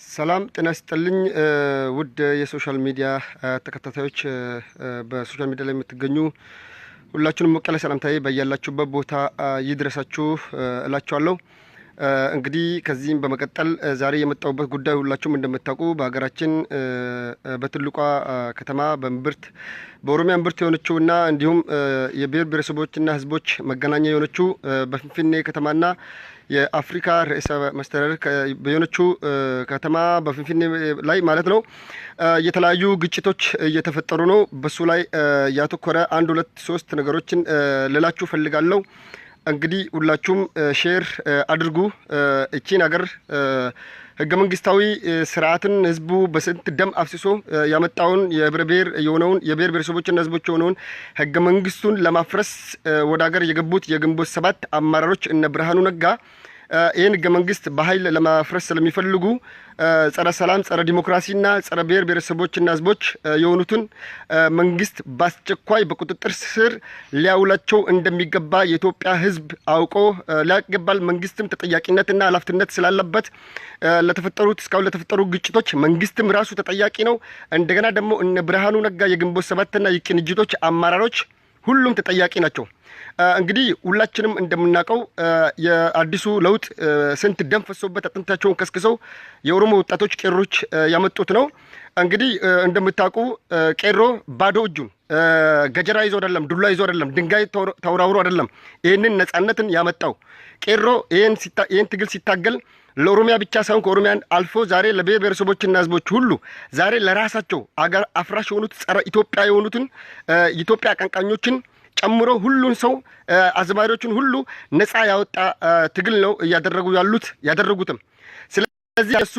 ሰላም ጤና ይስጥልኝ ውድ የሶሻል ሚዲያ ተከታታዮች በሶሻል ሚዲያ ላይ የምትገኙ ሁላችሁንም ሞቅ ያለ ሰላምታዬ በያላችሁበት ቦታ ይድረሳችሁ እላችኋለሁ። እንግዲህ ከዚህም በመቀጠል ዛሬ የመጣሁበት ጉዳይ ሁላችሁም እንደምታውቁ በሀገራችን በትልቋ ከተማ በኦሮሚያ እምብርት የሆነችውና እንዲሁም የብሔር ብሔረሰቦችና ሕዝቦች መገናኛ የሆነችው በፊንፊኔ ከተማና የአፍሪካ ርዕሰ መስተዳድር የሆነችው ከተማ በፊንፊኔ ላይ ማለት ነው የተለያዩ ግጭቶች እየተፈጠሩ ነው። በሱ ላይ ያተኮረ 1 2 3 ነገሮችን ልላችሁ ፈልጋለሁ። እንግዲህ ሁላችሁም ሼር አድርጉ። እቺን ሀገር ህገ መንግስታዊ ስርዓትን ህዝቡ በስንት ደም አፍስሶ ያመጣውን የብሔር የሆነውን የብሔር ብሔረሰቦችና ህዝቦች የሆነውን ህገ መንግስቱን ለማፍረስ ወደ ሀገር የገቡት የግንቦት 7 አመራሮች እነ ብርሃኑ ነጋ ይህን ህገ መንግስት በኃይል ለማፍረስ ስለሚፈልጉ ጸረ ሰላም፣ ጸረ ዲሞክራሲና ጸረ ብሔር ብሔረሰቦችና ህዝቦች የሆኑትን መንግስት በአስቸኳይ በቁጥጥር ስር ሊያውላቸው እንደሚገባ የኢትዮጵያ ህዝብ አውቆ ሊያቀባል። መንግስትም ተጠያቂነትና ኃላፊነት ስላለበት እስካሁን ለተፈጠሩ ግጭቶች መንግስትም ራሱ ተጠያቂ ነው። እንደገና ደግሞ እነ ብርሃኑ ነጋ የግንቦት 7ና የቅንጅቶች አመራሮች ሁሉም ተጠያቂ ናቸው። እንግዲህ ሁላችንም እንደምናውቀው የአዲሱ ለውጥ ስንት ደም ፈሶበት አጥንታቸውን ከስክሰው የኦሮሞ ወጣቶች ቄሮች ያመጡት ነው። እንግዲህ እንደምታውቁ ቄሮ ባዶ እጁን ገጀራ ይዞ አይደለም፣ ዱላ ይዞ አይደለም፣ ድንጋይ ተወራውሮ አይደለም ይህንን ነጻነትን ያመጣው። ቄሮ ይህን ትግል ሲታገል ለኦሮሚያ ብቻ ሳይሆን ከኦሮሚያን አልፎ ዛሬ ለብሔር ብሔረሰቦችና ህዝቦች ሁሉ ዛሬ ለራሳቸው አገር አፍራሽ የሆኑት ጸረ ኢትዮጵያ የሆኑትን ኢትዮጵያ አቀንቃኞችን ጨምሮ ሁሉን ሰው አዝማሪዎችን ሁሉ ነፃ ያወጣ ትግል ነው ያደረጉትም። ስለዚህ እሱ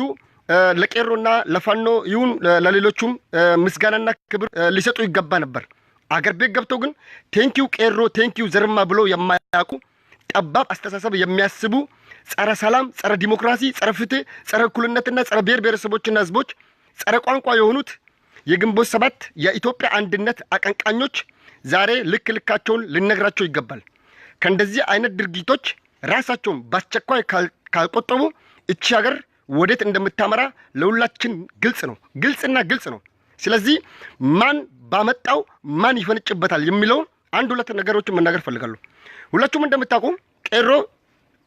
ለቄሮና ለፋኖ ይሁን ለሌሎቹም ምስጋናና ክብር ሊሰጡ ይገባ ነበር። አገር ቤት ገብተው ግን ቴንኪው ቄሮ ቴንኪው ዘርማ ብሎ የማያውቁ ጠባብ አስተሳሰብ የሚያስቡ ጸረ ሰላም፣ ጸረ ዲሞክራሲ፣ ጸረ ፍትህ፣ ጸረ እኩልነትና ጸረ ብሔር ብሔረሰቦችና ህዝቦች ጸረ ቋንቋ የሆኑት የግንቦት 7 የኢትዮጵያ አንድነት አቀንቃኞች ዛሬ ልካቸውን ልነግራቸው ይገባል። ከእንደዚህ አይነት ድርጊቶች ራሳቸውን በአስቸኳይ ካልቆጠቡ እቺ ሀገር ወዴት እንደምታመራ ለሁላችን ግልጽ ነው። ስለዚህ ማን ባመጣው ማን ይፈነጭበታል የሚለውን 1 2 ነገሮችን መናገር ፈልጋለሁ። ሁላችሁም እንደምታውቁ ቄሮ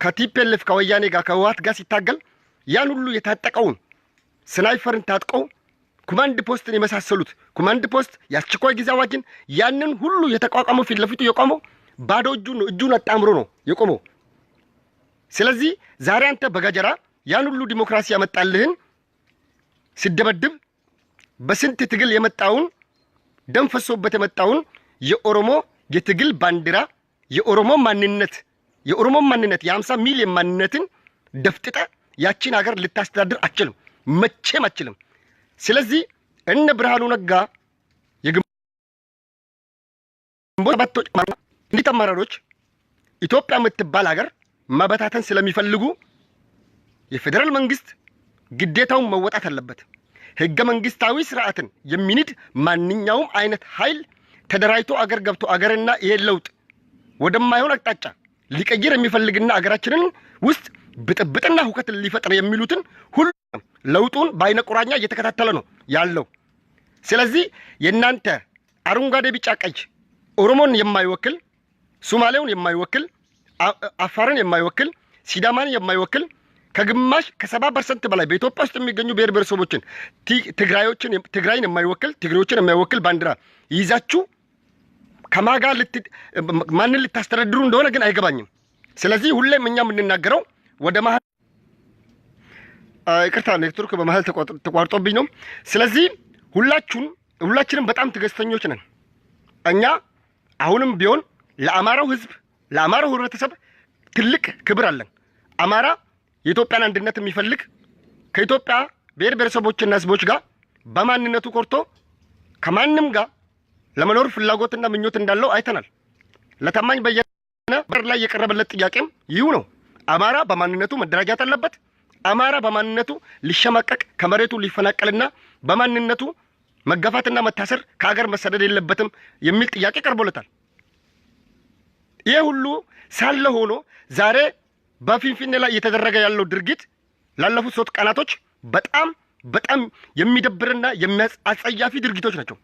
ከቲፒኤልኤፍ ከወያኔ ጋር ከህወሓት ጋር ሲታገል ያን ሁሉ የታጠቀውን ስናይፈርን ታጥቀው ኮማንድ ፖስትን የመሳሰሉት ኮማንድ ፖስት የአስቸኳይ ጊዜ አዋጅን ያንን ሁሉ የተቋቋመው ፊት ለፊቱ የቆመው ባዶ እጁን አጣምሮ ነው የቆመው። ስለዚህ ዛሬ አንተ በጋጀራ ያን ሁሉ ዲሞክራሲ ያመጣልህን ሲደበድብ በስንት ትግል የመጣውን ደም ፈሶበት የመጣውን የኦሮሞ የትግል ባንዲራ የኦሮሞ ማንነት የ50 ሚሊዮን ማንነትን ደፍጥጠ ያቺን ሀገር ልታስተዳድር አትችልም፣ መቼም አትችልም። ስለዚህ እነ ብርሃኑ ነጋ የግንቦት 7 አመራሮች ኢትዮጵያ የምትባል ሀገር መበታተን ስለሚፈልጉ የፌዴራል መንግስት ግዴታውን መወጣት አለበት። ህገ መንግስታዊ ስርዓትን የሚንድ ማንኛውም አይነት ኃይል ተደራጅቶ አገር ገብቶ አገርና ይሄን ለውጥ ወደማይሆን አቅጣጫ ሊቀይር የሚፈልግና አገራችንን ውስጥ ብጥብጥና ሁከት ሊፈጥር የሚሉትን ሁሉ ለውጡን በአይነ ቁራኛ እየተከታተለ ነው ያለው። ስለዚህ የእናንተ አረንጓዴ ቢጫ ቀይ ኦሮሞን የማይወክል ሶማሌውን የማይወክል አፋርን የማይወክል ሲዳማን የማይወክል ከግማሽ ከ70% በላይ በኢትዮጵያ ውስጥ የሚገኙ ብሔር ብሔረሰቦችን ትግራይን የማይወክል ትግሬዎችን የማይወክል ባንዲራ ይዛችሁ ከማጋ ማንን ልታስተዳድሩ እንደሆነ ግን አይገባኝም። ስለዚህ ሁሌም እኛ የምንናገረው ወደ መሀል ይቅርታ ኔትወርክ በመሀል ተቋርጦብኝ ነው። ስለዚህ ሁላችንም በጣም ትዕግስተኞች ነን። እኛ አሁንም ቢሆን ለአማራው ህዝብ ለአማራው ህብረተሰብ ትልቅ ክብር አለን። አማራ የኢትዮጵያን አንድነት የሚፈልግ ከኢትዮጵያ ብሔር ብሔረሰቦችና ህዝቦች ጋር በማንነቱ ኮርቶ ከማንም ጋር ለመኖር ፍላጎትና ምኞት እንዳለው አይተናል። ለታማኝ በየነ በር ላይ የቀረበለት ጥያቄም ይሁ ነው። አማራ በማንነቱ መደራጃት አለበት። አማራ በማንነቱ ሊሸማቀቅ ከመሬቱ ሊፈናቀልና በማንነቱ መገፋትና መታሰር ከሀገር መሰደድ የለበትም የሚል ጥያቄ ቀርቦለታል። ይሄ ሁሉ ሳለ ሆኖ ዛሬ በፊንፊኔ ላይ እየተደረገ ያለው ድርጊት ላለፉት 3 ቀናቶች በጣም የሚደብርና የሚያጸያፊ ድርጊቶች ናቸው።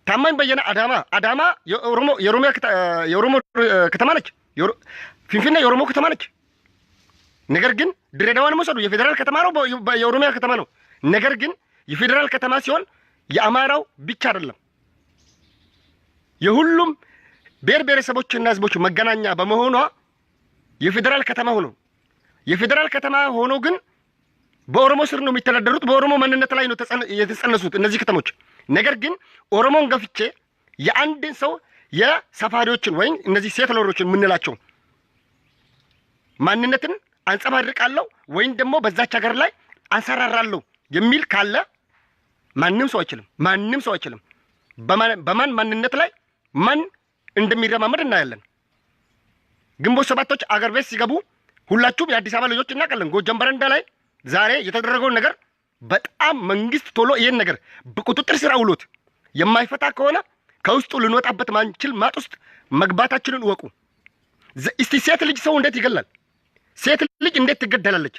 ታማኝ በየነ አዳማ የኦሮሞ ከተማ ነች። ፊንፊኔ የኦሮሞ ከተማ ነች። ነገር ግን ድሬዳዋን መውሰዱ የፌዴራል ከተማ ነው፣ የኦሮሚያ ከተማ ነው። ነገር ግን የፌዴራል ከተማ ሲሆን የአማራው ብቻ አይደለም፣ የሁሉም ብሔር ብሔረሰቦችና ህዝቦች መገናኛ በመሆኗ የፌዴራል ከተማ ሆኖ ግን በኦሮሞ ስር ነው የሚተዳደሩት። በኦሮሞ ማንነት ላይ ነው የተጸነሱት እነዚህ ከተሞች። ነገር ግን ኦሮሞን ገፍቼ የአንድን ሰው የሰፋሪዎችን ወይም እነዚህ ሴትለሮችን የምንላቸው ማንነትን አንጸባርቃለሁ ወይም ደግሞ በዛች ሀገር ላይ አንሰራራለሁ የሚል ካለ ማንም ሰው አይችልም። በማን ማንነት ላይ ማን እንደሚረማመድ እናያለን። ግንቦት ሰባቶች አገር ቤት ሲገቡ ሁላችሁም የአዲስ አበባ ልጆች እናውቃለን። ጎጃም በረንዳ ላይ ዛሬ የተደረገውን ነገር በጣም መንግስት ቶሎ ይሄን ነገር በቁጥጥር ስር አውሎት የማይፈታ ከሆነ ከውስጡ ልንወጣበት ማንችል ማጥ ውስጥ መግባታችንን እወቁ። እስቲ ሴት ልጅ ሰው እንዴት ይገላል? ሴት ልጅ እንዴት ትገደላለች?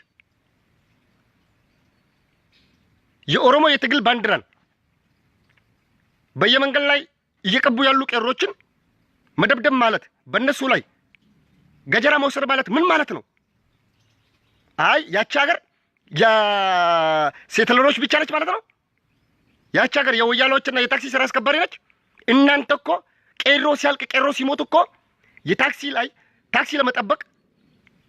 የኦሮሞ የትግል ባንዲራን በየመንገድ ላይ እየቀቡ ያሉ ቄሮችን መደብደብ ማለት በእነሱ ላይ ገጀራ መውሰድ ማለት ምን ማለት ነው? አይ ያቺ ሀገር የሴትለሮች ብቻ ነች ማለት ነው? ያቺ ሀገር የወያሎችና የታክሲ ስራ አስከባሪ ነች? እናንተ እኮ ቄሮ ሲያልቅ ቄሮ ሲሞት እኮ ታክሲ ለመጠበቅ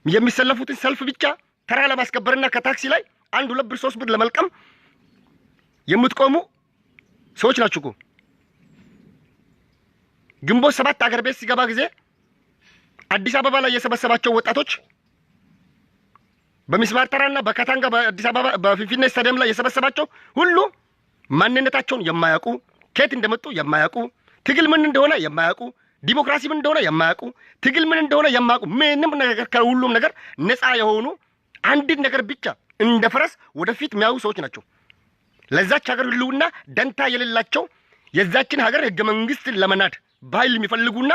የሚሰለፉትን ሰልፍ ብቻ ተራ ለማስከበርና ከታክሲ ላይ 1 2 ብር 3 ብር ለመልቀም የምትቆሙ ሰዎች ናችሁ እኮ። ግንቦት ሰባት አገር ቤት ሲገባ ጊዜ አዲስ አበባ ላይ የሰበሰባቸው ወጣቶች በሚስማር ተራና በካታንጋ በአዲስ አበባ በፊንፊኔ ስታዲየም ላይ የሰበሰባቸው ሁሉ ማንነታቸውን የማያውቁ፣ ከየት እንደመጡ የማያውቁ፣ ትግል ምን እንደሆነ የማያውቁ፣ ዲሞክራሲ ምን እንደሆነ የማያውቁ፣ ትግል ምን እንደሆነ የማያውቁ፣ ምንም ነገር ከሁሉም ነገር ነፃ የሆኑ አንድን ነገር ብቻ እንደ ፈረስ ወደፊት የሚያዩ ሰዎች ናቸው። ለዛች ሀገር ህልውና ደንታ የሌላቸው የዛችን ሀገር ህገ መንግስትን ለመናድ በኃይል የሚፈልጉና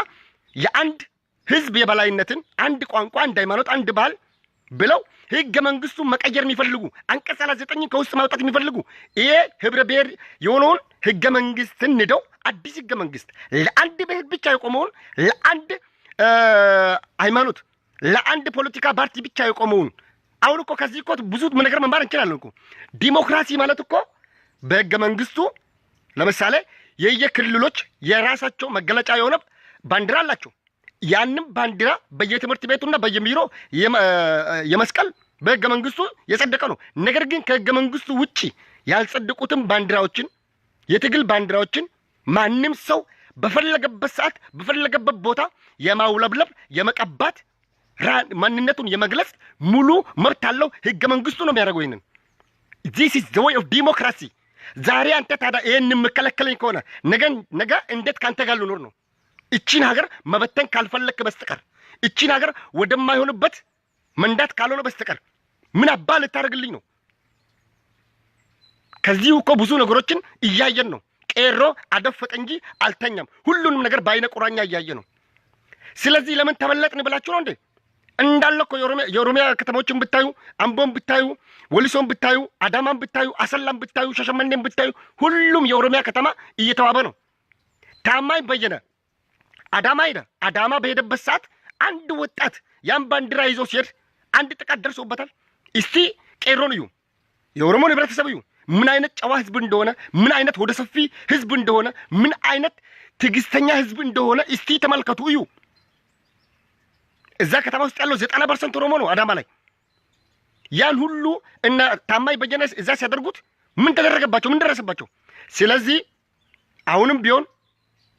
የአንድ ህዝብ የበላይነትን አንድ ቋንቋ፣ አንድ ሃይማኖት፣ አንድ ባህል ብለው ህገ መንግስቱን መቀየር የሚፈልጉ አንቀጽ 39 ከውስጥ ማውጣት የሚፈልጉ ይሄ ህብረ ብሔር የሆነውን ህገ መንግስትን ንደው አዲስ ህገ መንግስት ለአንድ ብሔር ብቻ የቆመውን ለአንድ ሃይማኖት ለአንድ ፖለቲካ ፓርቲ ብቻ የቆመውን አሁን እኮ ከዚህ እኮ ብዙ ነገር መማር እንችላለን እኮ። ዲሞክራሲ ማለት እኮ በህገ መንግስቱ ለምሳሌ የየክልሎች የራሳቸው መገለጫ የሆነ ባንዲራ አላቸው። ያንም ባንዲራ በየትምህርት ቤቱና በየቢሮ የመስቀል በህገ መንግስቱ የጸደቀ ነው። ነገር ግን ከህገ መንግስቱ ውጪ ያልጸደቁትን ባንዲራዎችን የትግል ባንዲራዎችን ማንም ሰው በፈለገበት ሰዓት በፈለገበት ቦታ የማውለብለብ የመቀባት ማንነቱን የመግለጽ ሙሉ መብት አለው። ህገ መንግስቱ ነው የሚያደርገው ይሄንን። this is the way of democracy። ዛሬ አንተ ታዲያ ይሄን የምከለከለኝ ከሆነ ነገ እንዴት ካንተ ጋር ልኖር ነው? እቺን ሀገር መበተን ካልፈለክ በስተቀር እቺን ሀገር ወደማይሆንበት መንዳት ካልሆነ በስተቀር ምን አባ ልታደርግልኝ ነው? ከዚህ እኮ ብዙ ነገሮችን እያየን ነው። ቄሮ አደፈጠ እንጂ አልተኛም። ሁሉንም ነገር በአይነ ቁራኛ እያየ ነው። ስለዚህ ለምን ተበለጥን ብላችሁ ነው እንዴ? እንዳለ እኮ የኦሮሚያ ከተሞችን ብታዩ፣ አምቦን ብታዩ፣ ወሊሶን ብታዩ፣ አዳማን ብታዩ፣ አሰላን ብታዩ፣ ሻሸመኔን ብታዩ ሁሉም የኦሮሚያ ከተማ እየተዋበ ነው። ታማኝ በየነ አዳማ ሄደ። አዳማ በሄደበት ሰዓት አንድ ወጣት ያን ባንዲራ ይዞ ሲሄድ አንድ ጥቃት ደርሶበታል። እስቲ ቄሮን እዩ፣ የኦሮሞን ህብረተሰብ እዩ፣ ምን አይነት ጨዋ ህዝብ እንደሆነ፣ ምን አይነት ወደ ሰፊ ህዝብ እንደሆነ፣ ምን አይነት ትዕግስተኛ ህዝብ እንደሆነ እስቲ ተመልከቱ፣ እዩ። እዛ ከተማ ውስጥ ያለው 90% ኦሮሞ ነው አዳማ ላይ። ያን ሁሉ እና ታማኝ በየነ እዛ ሲያደርጉት ምን ተደረገባቸው? ምን ደረሰባቸው? ስለዚህ አሁንም ቢሆን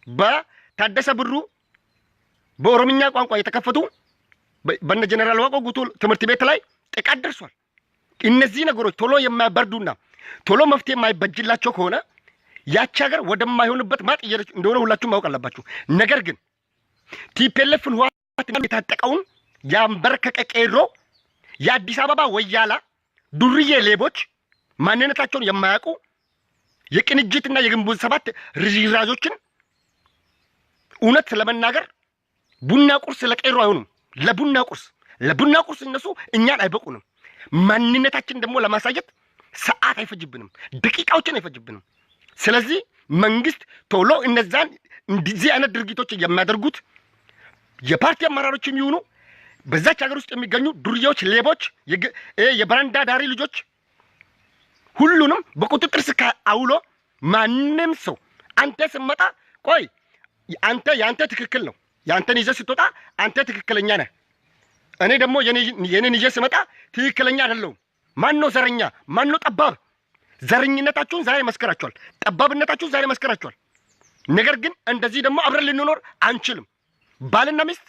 በታደሰ ብሩ በኦሮምኛ ቋንቋ የተከፈቱ በነ ጀነራል ዋቆ ጉቱ ትምህርት ቤት ላይ ጥቃት ደርሷል። እነዚህ ነገሮች ቶሎ የማይበርዱና ቶሎ መፍትሄ የማይበጅላቸው ከሆነ ያቺ ሀገር ወደማይሆንበት ማጥ እንደሆነ ሁላችሁም ማወቅ አለባችሁ። ነገር ግን ቲፒኤልኤፍን የታጠቀውን ያንበረከከ ቄሮ የአዲስ አበባ ወያላ ዱርዬ ሌቦች ማንነታቸውን የማያውቁ የቅንጅትና የግንቦት ሰባት ርዝራዦችን እውነት ለመናገር ቡና ቁርስ ለቄሮ አይሆኑም። ለቡና ቁርስ እነሱ እኛን አይበቁንም። ማንነታችን ደግሞ ለማሳየት ሰዓት አይፈጅብንም፣ ደቂቃዎችን አይፈጅብንም። ስለዚህ መንግስት ቶሎ እነዛን እንደዚህ አይነት ድርጊቶች የሚያደርጉት የፓርቲ አመራሮችም ይሁኑ በዛች ሀገር ውስጥ የሚገኙ ዱርዬዎች፣ ሌቦች፣ የበረንዳ ዳሪ ልጆች ሁሉንም በቁጥጥር ስር አውሎ ማንም ሰው አንተ ስመጣ ቆይ ያንተ ትክክል ነው፣ ያንተን ይዘህ ስትወጣ አንተ ትክክለኛ ነህ፣ እኔ ደግሞ የኔን ይዤ ስመጣ ትክክለኛ አይደለሁም። ማን ነው ዘረኛ? ማን ነው ጠባብ? ዘረኝነታችሁን ዛሬ መስከራችኋል፣ ጠባብነታችሁን ዛሬ መስከራችኋል። ነገር ግን እንደዚህ ደግሞ አብረን ልንኖር አንችልም። ባልና ሚስት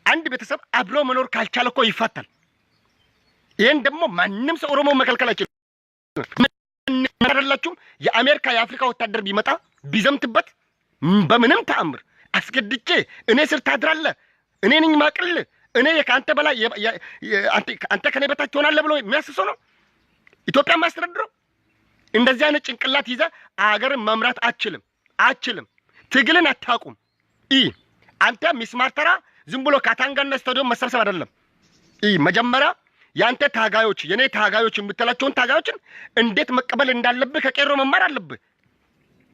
አንድ ቤተሰብ አብሮ መኖር ካልቻለ እኮ ይፋታል። ይሄን ደግሞ ማንም ሰው ኦሮሞ መከልከል አይችልም። አይደላችሁም? የአሜሪካ የአፍሪካ ወታደር ቢመጣ ቢዘምትበት በምንም ተአምር አስገድቼ እኔ ስር ታድራለህ፣ እኔ ነኝ ማቅል፣ እኔ ከአንተ በላይ አንተ ከኔ በታች ትሆናለህ ብሎ የሚያስሰው ነው ኢትዮጵያ ማስተዳድረው። እንደዚህ አይነት ጭንቅላት ይዘህ አገርን መምራት አችልም። ትግልን አታቁም። አንተ ሚስማር ተራ ዝም ብሎ ካታንጋና ስታዲየም መሰብሰብ አይደለም። መጀመሪያ ያንተ ታጋዮች የኔ ታጋዮች የምትላቸውን ታጋዮችን እንዴት መቀበል እንዳለብህ ከቄሮ መማር አለብህ።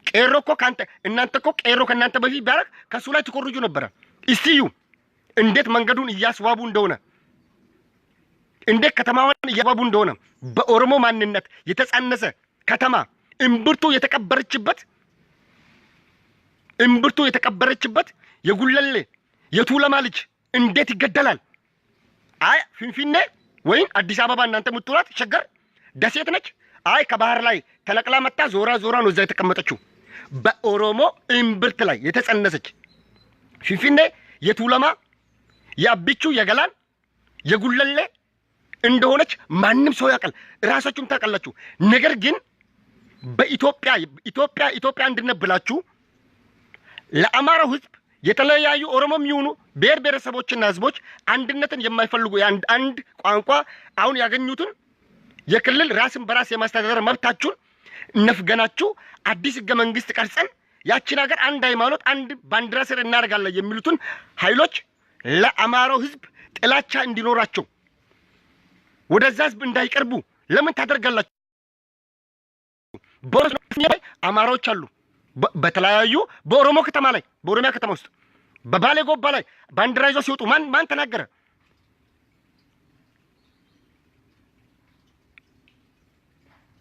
ቄሮ እኮ እናንተ እኮ ቄሮ ከእናንተ በፊት ቢያደርግ ከሱ ላይ ትኮርጁ ነበረ። እስቲዩ እንዴት መንገዱን እያስዋቡ እንደሆነ፣ እንዴት ከተማዋን እያስዋቡ እንደሆነ በኦሮሞ ማንነት የተጻነሰ ከተማ እምብርቱ የተቀበረችበት የጉለሌ የቱለማ ልጅ እንዴት ይገደላል? አይ ፍንፊኔ ወይም አዲስ አበባ እናንተ የምትውላት ሸገር ደሴት ነች። አይ ከባህር ላይ ተለቅላ መጣ ዞራ ነው እዛ የተቀመጠችው። በኦሮሞ እምብርት ላይ የተጸነሰች ፍንፊኔ የቱለማ የአቢቹ የገላን የጉለሌ እንደሆነች ማንም ሰው ያውቃል፣ ራሳችሁም ታውቃላችሁ። ነገር ግን በኢትዮጵያ አንድነት ብላችሁ ለአማራው ህዝብ የተለያዩ ኦሮሞም ይሁኑ ብሔር ብሔረሰቦችና ህዝቦች አንድነትን የማይፈልጉ አንድ ቋንቋ አሁን ያገኙትን የክልል ራስን በራስ የማስተዳደር መብታችሁን ነፍገናችሁ አዲስ ህገ መንግስት ቀርጸን ያቺን ሀገር አንድ ሃይማኖት አንድ ባንዲራ ስር እናደርጋለን የሚሉትን ኃይሎች ለአማራው ህዝብ ጥላቻ እንዲኖራቸው ወደዛ ህዝብ እንዳይቀርቡ ለምን ታደርጋላችሁ? አማራዎች አሉ በተለያዩ በኦሮሞ ከተማ ላይ በኦሮሚያ ከተማ ውስጥ በባሌ ጎባ ላይ ባንዲራ ይዘው ሲወጡ ማን ተናገረ?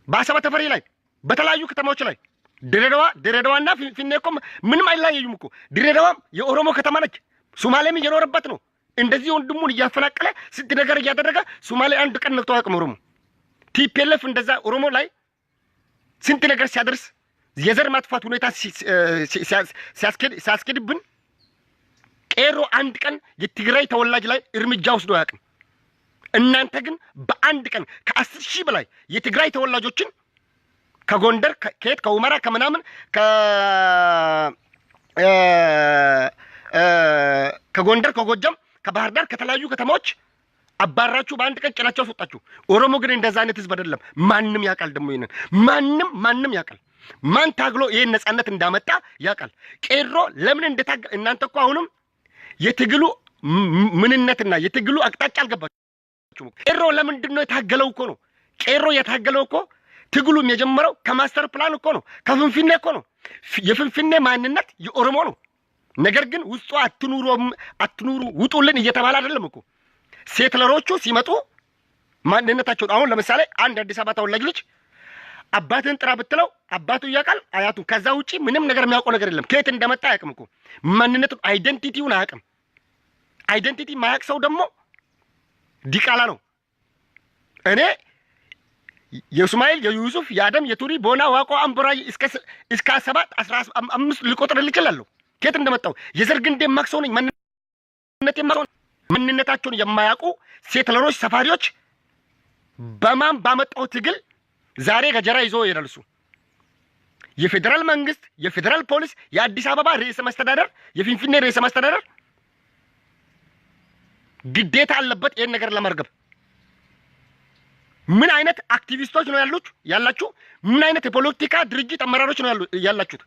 በአሰበ ተፈሪ ላይ በተለያዩ ከተማዎች ላይ ድሬዳዋና ፊንፊኔ እኮ ምንም አይለያዩም እኮ። ድሬዳዋም የኦሮሞ ከተማ ነች፣ ሱማሌም እየኖረበት ነው። እንደዚህ ወንድሙን እያፈናቀለ ስንት ነገር እያደረገ ሱማሌ አንድ ቀን ነክቶ አያውቅም ኦሮሞ። ቲፒኤልኤፍ እንደዛ ኦሮሞ ላይ ስንት ነገር ሲያደርስ የዘር ማጥፋት ሁኔታ ሲያስኬድብን ቄሮ አንድ ቀን የትግራይ ተወላጅ ላይ እርምጃ ወስዶ አያውቅም። እናንተ ግን በአንድ ቀን ከ10 ሺህ በላይ የትግራይ ተወላጆችን ከጎንደር ከየት ከሁመራ ከምናምን ከጎንደር ከጎጃም ከባህር ዳር ከተለያዩ ከተማዎች አባራችሁ በአንድ ቀን ጭናቸው አስወጣችሁ። ኦሮሞ ግን እንደዛ አይነት ህዝብ አይደለም። ማንም ያውቃል። ደግሞ ይሄንን ማንም ያውቃል። ማን ታግሎ ይሄን ነጻነት እንዳመጣ ያውቃል። ቄሮ ለምን እንደታገ እናንተ እኮ አሁንም የትግሉ ምንነትና የትግሉ አቅጣጫ አልገባችሁም። ቄሮ ለምንድን ነው የታገለው እኮ ነው። ቄሮ የታገለው እኮ ትግሉም የጀመረው ከማስተር ፕላን እኮ ነው፣ ከፍንፍኔ እኮ ነው። የፍንፍኔ ማንነት የኦሮሞ ነው። ነገር ግን ውስጡ አትኑሩ ውጡልን እየተባለ አይደለም እኮ። ሴትለሮቹ ሲመጡ ማንነታቸውን አሁን ለምሳሌ አንድ አዲስ አበባ ተወላጅ ልጅ አባትን ጥራ ብትለው አባቱ ያውቃል አያቱ። ከዛ ውጪ ምንም ነገር የሚያውቀው ነገር የለም። ከየት እንደመጣ አያውቅም እኮ። ማንነቱን አይደንቲቲውን አያውቅም። አይደንቲቲ ማያውቅ ሰው ደግሞ ዲቃላ ነው። እኔ የሱማኤል የዩሱፍ የአደም የቱሪ ቦና ዋቆ አምቦራይ እስከ 7 15 ልቆጥር ልችላለሁ። ከየት እንደመጣው የዘር ግንዴ ማክሰው ነኝ። ማንነታቸውን የማያውቁ ሴትለሮች ሰፋሪዎች በማን ባመጣው ትግል ዛሬ ገጀራ ይዞ ይደርሱ። የፌደራል መንግስት፣ የፌደራል ፖሊስ፣ የአዲስ አበባ ርዕሰ መስተዳደር፣ የፊንፊኔ ርዕሰ መስተዳደር ግዴታ አለበት ይሄን ነገር ለማርገብ። ምን አይነት አክቲቪስቶች ነው ያላችሁ? ምን አይነት የፖለቲካ ድርጅት አመራሮች ነው ያላችሁት?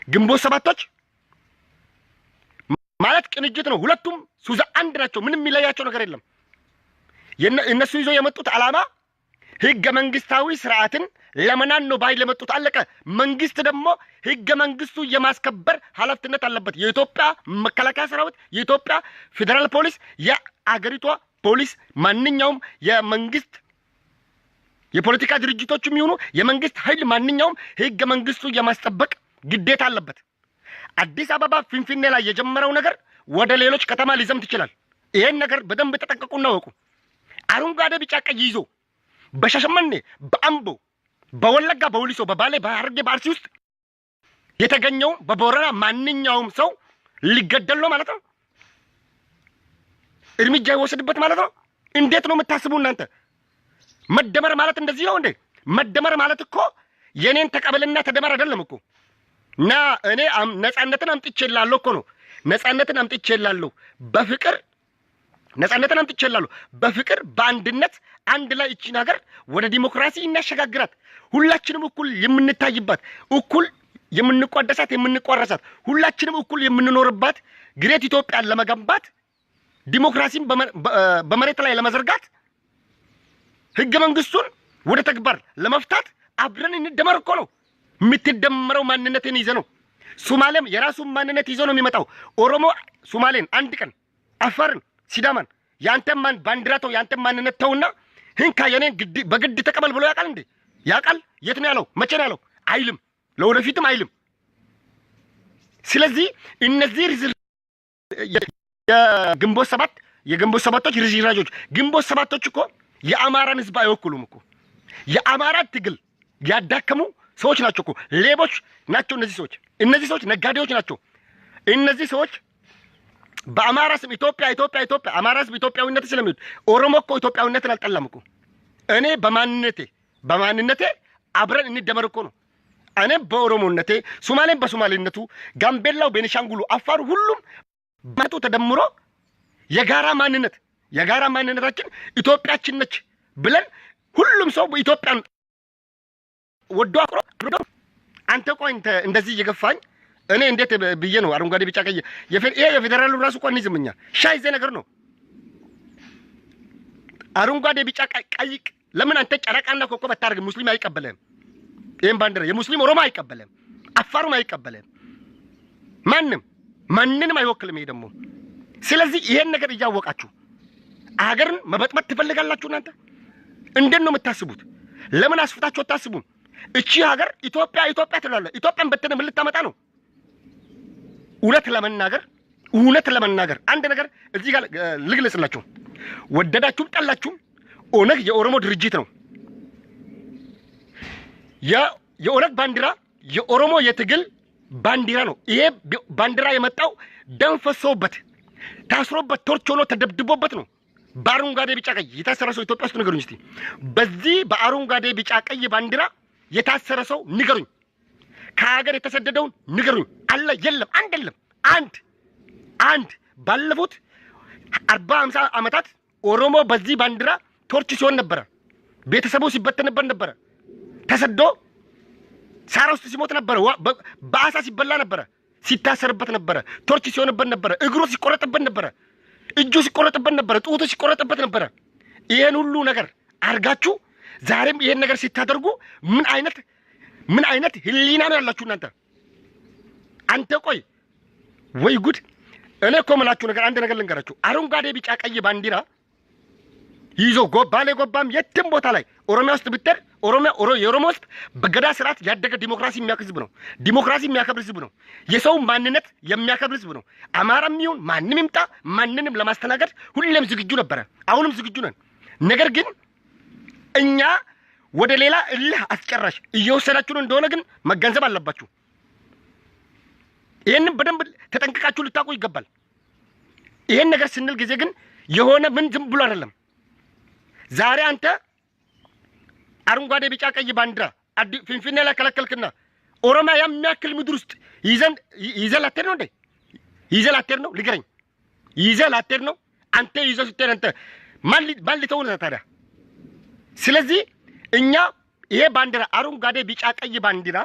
ግንቦት ሰባቶች ማለት ቅንጅት ነው። ሁለቱም ሱዛ አንድ ናቸው። ምንም የሚለያቸው ነገር የለም። እነሱ ይዞ የመጡት ዓላማ ህገ መንግስታዊ ስርዓትን ለመናን ነው ባይ ለመጡት አለቀ። መንግስት ደግሞ ህገ መንግስቱ የማስከበር ኃላፊነት አለበት። የኢትዮጵያ መከላከያ ሰራዊት፣ የኢትዮጵያ ፌደራል ፖሊስ፣ የአገሪቷ ፖሊስ፣ ማንኛውም የመንግስት የፖለቲካ ድርጅቶችም ይሁኑ የመንግስት ኃይል ማንኛውም ህገ መንግስቱ የማስጠበቅ ግዴታ አለበት። አዲስ አበባ ፊንፊኔ ላይ የጀመረው ነገር ወደ ሌሎች ከተማ ሊዘምት ይችላል። ይሄን ነገር በደንብ ተጠንቀቁና ወቁ። አረንጓዴ ቢጫ ቀይ ይዞ በሻሸመኔ፣ በአምቦ፣ በወለጋ፣ በወሊሶ፣ በባሌ፣ በሐረርጌ፣ በአርሲ ውስጥ የተገኘው በቦረና ማንኛውም ሰው ሊገደል ነው ማለት ነው። እርምጃ ይወሰድበት ማለት ነው። እንዴት ነው የምታስቡ እናንተ? መደመር ማለት እንደዚህ ነው እንዴ? መደመር ማለት እኮ የኔን ተቀበልና ተደመር አይደለም እኮ። እና እኔ ነፃነትን አምጥቼላለሁ እኮ ነው። ነፃነትን አምጥቼላለሁ በፍቅር ነፃነትን አምጥቼላለሁ በፍቅር በአንድነት አንድ ላይ እቺን ሀገር ወደ ዲሞክራሲ እናሸጋግራት። ሁላችንም እኩል የምንታይባት፣ እኩል የምንቋደሳት፣ የምንቋረሳት፣ ሁላችንም እኩል የምንኖርባት ግሬት ኢትዮጵያን ለመገንባት ዲሞክራሲን በመሬት ላይ ለመዘርጋት ህገ መንግስቱን ወደ ተግባር ለመፍታት አብረን እንደመር እኮ ነው። የምትደመረው ማንነትን ይዘ ነው። ሶማሌም የራሱን ማንነት ይዞ ነው የሚመጣው። ኦሮሞ ሶማሌን አንድ ቀን፣ አፋርን፣ ሲዳማን ያንተም ባንዲራ ተው፣ ያንተም ማንነት ተውና ህንካ የኔን በግድ ተቀበል ብሎ ያውቃል እንዴ? ያውቃል? የት ነው ያለው? መቼ ነው ያለው? አይልም። ለወደፊትም አይልም። ስለዚህ እነዚህ የግንቦት ሰባቶች ርዝራዦች ግንቦት ሰባቶች እኮ የአማራን ህዝብ አይወክሉም እኮ። የአማራ ትግል ያዳከሙ ሰዎች ናቸው እኮ። ሌቦች ናቸው እነዚህ ሰዎች ነጋዴዎች ናቸው። እነዚህ ሰዎች በአማራ ስም ኢትዮጵያ አማራ ስም ኢትዮጵያዊነት ስለሚሉት ኦሮሞ እኮ ኢትዮጵያዊነትን አልጠላም እኮ። እኔ በማንነቴ አብረን እንደመር እኮ ነው። እኔ በኦሮሞነቴ፣ ሶማሌም በሶማሌነቱ፣ ጋምቤላው፣ ቤኒሻንጉሉ፣ አፋሩ ሁሉም በመቶ ተደምሮ የጋራ ማንነታችን ኢትዮጵያችን ነች ብለን ሁሉም ሰው ኢትዮጵያን ወዶ አቅሮ አንተ ቆይ እንደዚህ እየገፋኝ እኔ እንዴት ብዬ ነው አረንጓዴ ቢጫ ቀይ ይሄ የፌደራሉ ራሱ እኮ እንይዝምኛ ሻይዘ ነገር ነው። አረንጓዴ ቢጫ ቀይ ለምን አንተ ጨረቃና ኮከብ አታርግ? ሙስሊም አይቀበልም። ይሄን ባንዲራ የሙስሊም ኦሮሞ አይቀበልም፣ አፋሩም አይቀበልም፣ ማንንም አይወክልም። ይሄ ደግሞ ስለዚህ ይሄን ነገር እያወቃችሁ አገርን መበጥበጥ ትፈልጋላችሁ እናንተ? እንዴት ነው የምታስቡት? ለምን አስፍታችሁ አታስቡም? እቺ ሀገር ኢትዮጵያ ትላለች። ኢትዮጵያን በተነ ምን ልታመጣ ነው? እውነት ለመናገር አንድ ነገር እዚህ ጋር ልግለጽላችሁ። ወደዳችሁም ጠላችሁም ኦነግ የኦሮሞ ድርጅት ነው። የኦነግ ባንዲራ የኦሮሞ የትግል ባንዲራ ነው። ይሄ ባንዲራ የመጣው ደም ፈሶበት፣ ታስሮበት፣ ቶርች ሆኖ ተደብድቦበት ነው። በአረንጓዴ ቢጫ ቀይ የታሰረ ሰው ኢትዮጵያ ውስጥ ንገሩኝ እስቲ። በዚህ በአረንጓዴ ቢጫ ቀይ ባንዲራ የታሰረ ሰው ንገሩኝ። ከሀገር የተሰደደውን ንገሩኝ። አለ የለም? አንድ ባለፉት 40-50 ዓመታት ኦሮሞ በዚህ ባንዲራ ቶርች ሲሆን ነበረ። ቤተሰቡ ሲበተንበት ነበረ። ተሰዶ ሳራ ውስጥ ሲሞት ነበረ። በአሳ ሲበላ ነበረ። ሲታሰርበት ነበረ። ቶርች ሲሆንበት ነበረ። እግሩ ሲቆረጥበት ነበረ። እጁ ሲቆረጥበት ነበረ። ጡቱ ሲቆረጥበት ነበረ። ይሄን ሁሉ ነገር አርጋችሁ ዛሬም ይሄን ነገር ሲታደርጉ ምን አይነት ህሊና ነው ያላችሁ እናንተ? አንተ ቆይ ወይ ጉድ! እኔ እኮ የምላችሁ ነገር አንድ ነገር ልንገራችሁ። አረንጓዴ ቢጫ ቀይ ባንዲራ ይዞ ባሌ ጎባም የትም ቦታ ላይ ኦሮሚያ ውስጥ ብትሄድ የኦሮሞ ውስጥ በገዳ ስርዓት ያደገ ዲሞክራሲ የሚያከብር ህዝብ ነው። ዲሞክራሲ የሚያከብር ህዝብ ነው። የሰው ማንነት የሚያከብር ህዝብ ነው። አማራም ይሁን ማንም ይምጣ ማንንም ለማስተናገድ ሁሌም ዝግጁ ነበረ። አሁንም ዝግጁ ነን። ነገር ግን እኛ ወደ ሌላ እልህ አስጨራሽ እየወሰዳችሁ እንደሆነ ግን መገንዘብ አለባችሁ። ይሄንን በደንብ ተጠንቅቃችሁ ልታውቁ ይገባል። ይሄን ነገር ስንል ጊዜ ግን የሆነ ምን ዝም ብሎ አይደለም። ዛሬ አንተ አረንጓዴ ቢጫ ቀይ ባንዲራ ፊንፊኔ ላይ ከለከልክና ኦሮሚያ የሚያክል ምድር ውስጥ ይዘህ ላትሄድ ነው እንዴ? ይዘህ ላትሄድ ነው? ንገረኝ። ይዘህ ላትሄድ ነው? አንተ ይዘህ ስትሄድ አንተ ማን ሊተው ነው ታዲያ? ስለዚህ እኛ ይሄ ባንዲራ አረንጓዴ ቢጫ ቀይ ባንዲራ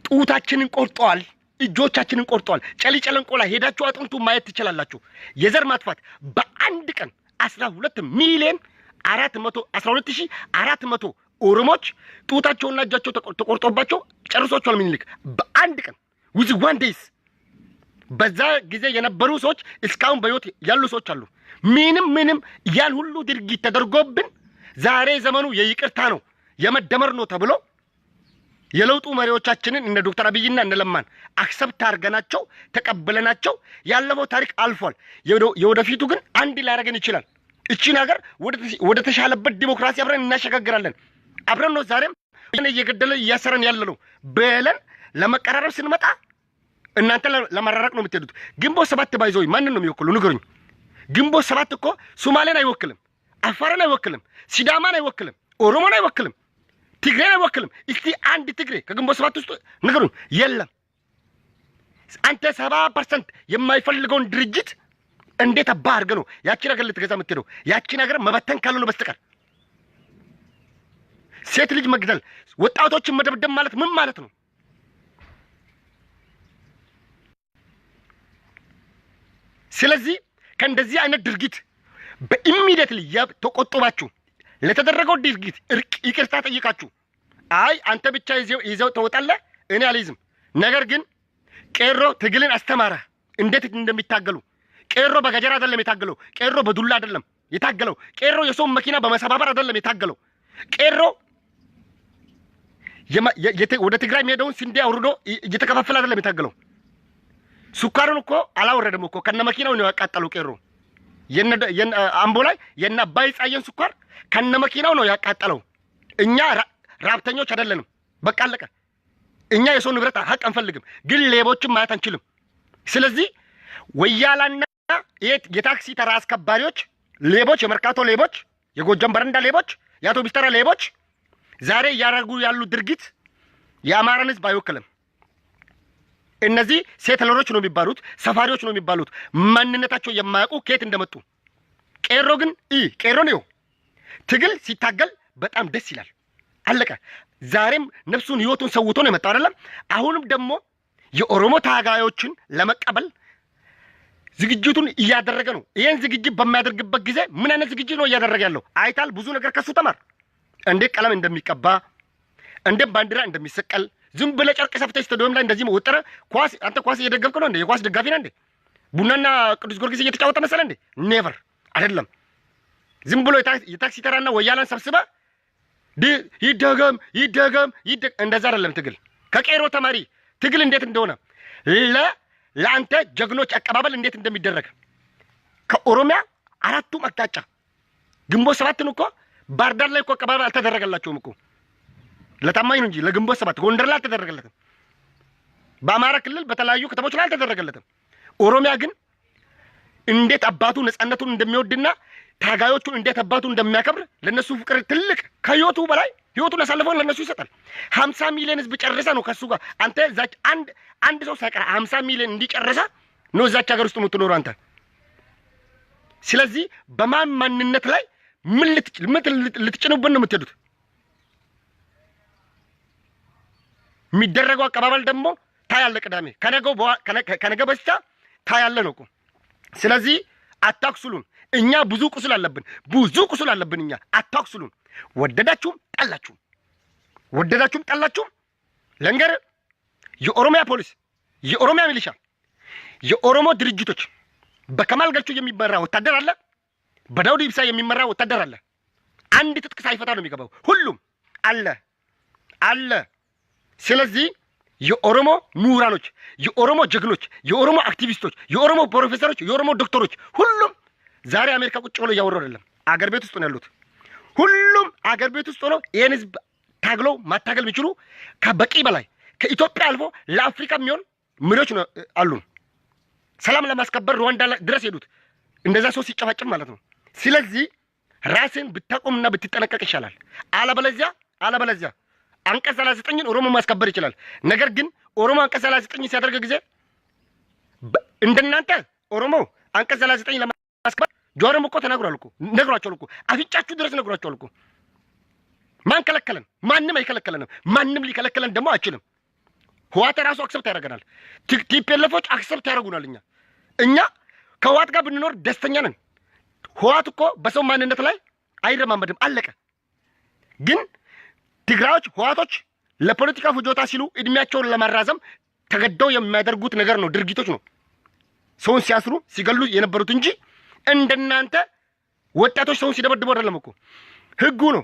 ጡታችንን ቆርጠዋል እጆቻችንን ቆርጧል ጨሊጨለንቆላ ሄዳችሁ አጥንቱ ማየት ትችላላችሁ የዘር ማጥፋት በአንድ ቀን 12 ሚሊዮን 412400 ኦሮሞች ጡታቸውና እጃቸው ተቆርጦባቸው ጨርሶቻል ምኒልክ በአንድ ቀን with one days በዛ ጊዜ የነበሩ ሰዎች እስካሁን በህይወት ያሉ ሰዎች አሉ ምንም ያን ሁሉ ድርጊት ተደርጎብን ዛሬ ዘመኑ የይቅርታ ነው የመደመር ነው ተብሎ የለውጡ መሪዎቻችንን እነ ዶክተር አብይና እነ ለማን አክሰፕት አርገናቸው ተቀበለናቸው ያለፈው ታሪክ አልፏል የወደፊቱ ግን አንድ ሊያረገን ይችላል እቺን ሀገር ወደ ተሻለበት ዲሞክራሲ አብረን እናሸጋግራለን አብረን ነው ዛሬም እየገደለ እያሰረን ያለነው በለን ለመቀራረብ ስንመጣ እናንተ ለማራራቅ ነው የምትሄዱት ግንቦት 7 ባይዞይ ማንን ነው የሚወክሉ ንገሩኝ ግንቦት 7 እኮ ሶማሌን አይወክልም አፋርን አይወክልም ሲዳማን አይወክልም ኦሮሞን አይወክልም ትግሬን አይወክልም እስቲ አንድ ትግሬ ከግንቦት 7 ውስጥ ንገሩኝ የለም አንተ 70% የማይፈልገውን ድርጅት እንዴት አባርገ ነው ያቺ ነገር ልትገዛ የምትሄደው ያቺ ነገር መበተን ካልሆነ በስተቀር ሴት ልጅ መግደል ወጣቶችን መደብደብ ማለት ምን ማለት ነው ስለዚህ ከእንደዚህ አይነት ድርጊት በኢሚዲየትሊ ተቆጥባችሁ ለተደረገው ድርጊት ይቅርታ ጠይቃችሁ አይ አንተ ብቻ ይዘው ተወጣለህ እኔ አልይዝም ነገር ግን ቄሮ ትግልን አስተማረ እንዴት እንደሚታገሉ ቄሮ በገጀራ አይደለም የታገለው ቄሮ በዱላ አይደለም የታገለው ቄሮ የሰው መኪና በመሰባበር አይደለም የታገለው ቄሮ ወደ ትግራይ ሄደውን ስንዴ አውርዶ እየተከፋፈለ አይደለም የታገለው ሱካሩን እኮ አላወረደም እኮ ከነ መኪናው ነው ያቃጠለው ቄሮ አምቦ ላይ የና ባይጻየን ሱካር ከነ መኪናው ነው ያቃጠለው እኛ ራብተኞች አይደለንም በቃ አለቀ እኛ የሰው ንብረት ሀቅ አንፈልግም ግን ሌቦችን ማየት አንችልም ስለዚህ ወያላና የታክሲ ተራ አስከባሪዎች ሌቦች የመርካቶ ሌቦች የጎጃም በረንዳ ሌቦች የአውቶቡስ ተራ ሌቦች ዛሬ ያረጉ ያሉ ድርጊት የአማራን ህዝብ አይወክልም እነዚህ ሴትለሮች ነው የሚባሉት ሰፋሪዎች ነው የሚባሉት ማንነታቸው የማያውቁ ከየት እንደመጡ ቄሮ ግን ቄሮ ነው ትግል ሲታገል በጣም ደስ ይላል አለቀ ዛሬም ነፍሱን ህይወቱን ሰውቶ ነው የመጣው አይደለም አሁንም ደግሞ የኦሮሞ ታጋዮችን ለመቀበል ዝግጅቱን እያደረገ ነው ይሄን ዝግጅት በሚያደርግበት ጊዜ ምን አይነት ዝግጅት ነው እያደረገ ያለው አይታል ብዙ ነገር ከሱ ተማር እንዴ ቀለም እንደሚቀባ እንዴ ባንዲራ እንደሚሰቀል ዝም ብለ ጨርቅ ሰፍተህ ስታዲየም ላይ እንደዚህ ወጥረ ኳስ አንተ ኳስ እየደገፍክ ነው እንዴ የኳስ ደጋፊ ነህ እንዴ ቡናና ቅዱስ ጊዮርጊስ እየተጫወተ መሰለ እንዴ ኔቨር አይደለም ዝም ብሎ የታክሲ ተራና ወያላን ሰብስበ ይደገም እንደዛ አይደለም ትግል ከቄሮ ተማሪ ትግል እንዴት እንደሆነ ለአንተ ጀግኖች አቀባበል እንዴት እንደሚደረግ ከኦሮሚያ አራቱም አቅጣጫ ግንቦት 7 እኮ ባርዳር ላይ እኮ አቀባበል አልተደረገላቸውም እኮ ለታማኝ ነው እንጂ ለግንቦት 7 ጎንደር ላይ አልተደረገለትም በአማራ ክልል በተለያዩ ከተሞች ላይ አልተደረገለትም ኦሮሚያ ግን እንዴት አባቱ ነፃነቱን እንደሚወድና ታጋዮቹን እንዴት አባቱ እንደሚያከብር ለነሱ ፍቅር ትልቅ ከህይወቱ በላይ ህይወቱን አሳልፈው ለነሱ ይሰጣል 50 ሚሊዮን ህዝብ ጨርሰ ነው ከሱ ጋር አንተ ዛች አንድ ሰው ሳይቀር 50 ሚሊዮን እንዲጨርሰ ነው ዛች ሀገር ውስጥ የምትኖረው አንተ ስለዚህ በማንነት ላይ ምን ልትጭኑብን ነው የምትሄዱት የሚደረገው አቀባበል ደግሞ ታያለ ቅዳሜ ከነገ በስቲያ ታያለ ነው እኮ ስለዚህ አታክሱሉን እኛ ብዙ ቁስል አለብን እኛ አታክሱሉን ወደዳችሁም ጠላችሁም ለንገር የኦሮሚያ ፖሊስ የኦሮሚያ ሚሊሻ የኦሮሞ ድርጅቶች በከማል ገልቹ የሚመራ ወታደር አለ በዳውድ ኢብሳ የሚመራ ወታደር አለ አንድ ትጥቅ ሳይፈታ ነው የሚገባው ሁሉም አለ ስለዚህ የኦሮሞ ምሁራኖች የኦሮሞ ጀግኖች የኦሮሞ አክቲቪስቶች የኦሮሞ ፕሮፌሰሮች የኦሮሞ ዶክተሮች ሁሉም ዛሬ አሜሪካ ቁጭ ብለው ያወሩ አይደለም አገር ቤት ውስጥ ነው ያሉት ሁሉም አገር ቤት ውስጥ ሆነው ይሄን ህዝብ ታግለው ማታገል የሚችሉ ከበቂ በላይ ከኢትዮጵያ አልፎ ለአፍሪካ የሚሆን መሪዎች ነው አሉ ሰላም ለማስከበር ሩዋንዳ ድረስ ሄዱት እንደዛ ሰው ሲጨፋጭም ማለት ነው ስለዚህ ራስን ብታቆምና ብትጠነቀቅ ይሻላል አለበለዚያ አንቀጽ 39 ኦሮሞ ማስከበር ይችላል ነገር ግን ኦሮሞ አንቀጽ 39 ሲያደርግ ጊዜ እንደናንተ ኦሮሞ አንቀጽ 39 ለማስከበር ጆሮም እኮ ነግሯቸዋል እኮ አፍጫችሁ ድረስ ነግሯቸዋል እኮ ማን ከለከለን ማንም አይከለከለንም ማንም ሊከለከለን ደግሞ አይችልም ህዋት ራሱ አክሰፕት ያደርገናል። ቲፒኤልኤፎች አክሰፕት ያደርጉናል። እኛ ከህዋት ጋር ብንኖር ደስተኛ ነን። ህዋት እኮ በሰው ማንነት ላይ አይረማመድም፣ አለቀ። ግን ትግራዮች ህዋቶች ለፖለቲካ ፍጆታ ሲሉ እድሜያቸውን ለማራዘም ተገደው የሚያደርጉት ነገር ነው፣ ድርጊቶች ነው። ሰውን ሲያስሩ ሲገሉ የነበሩት እንጂ እንደናንተ ወጣቶች ሰውን ሲደበድቡ አይደለም እኮ። ህጉ ነው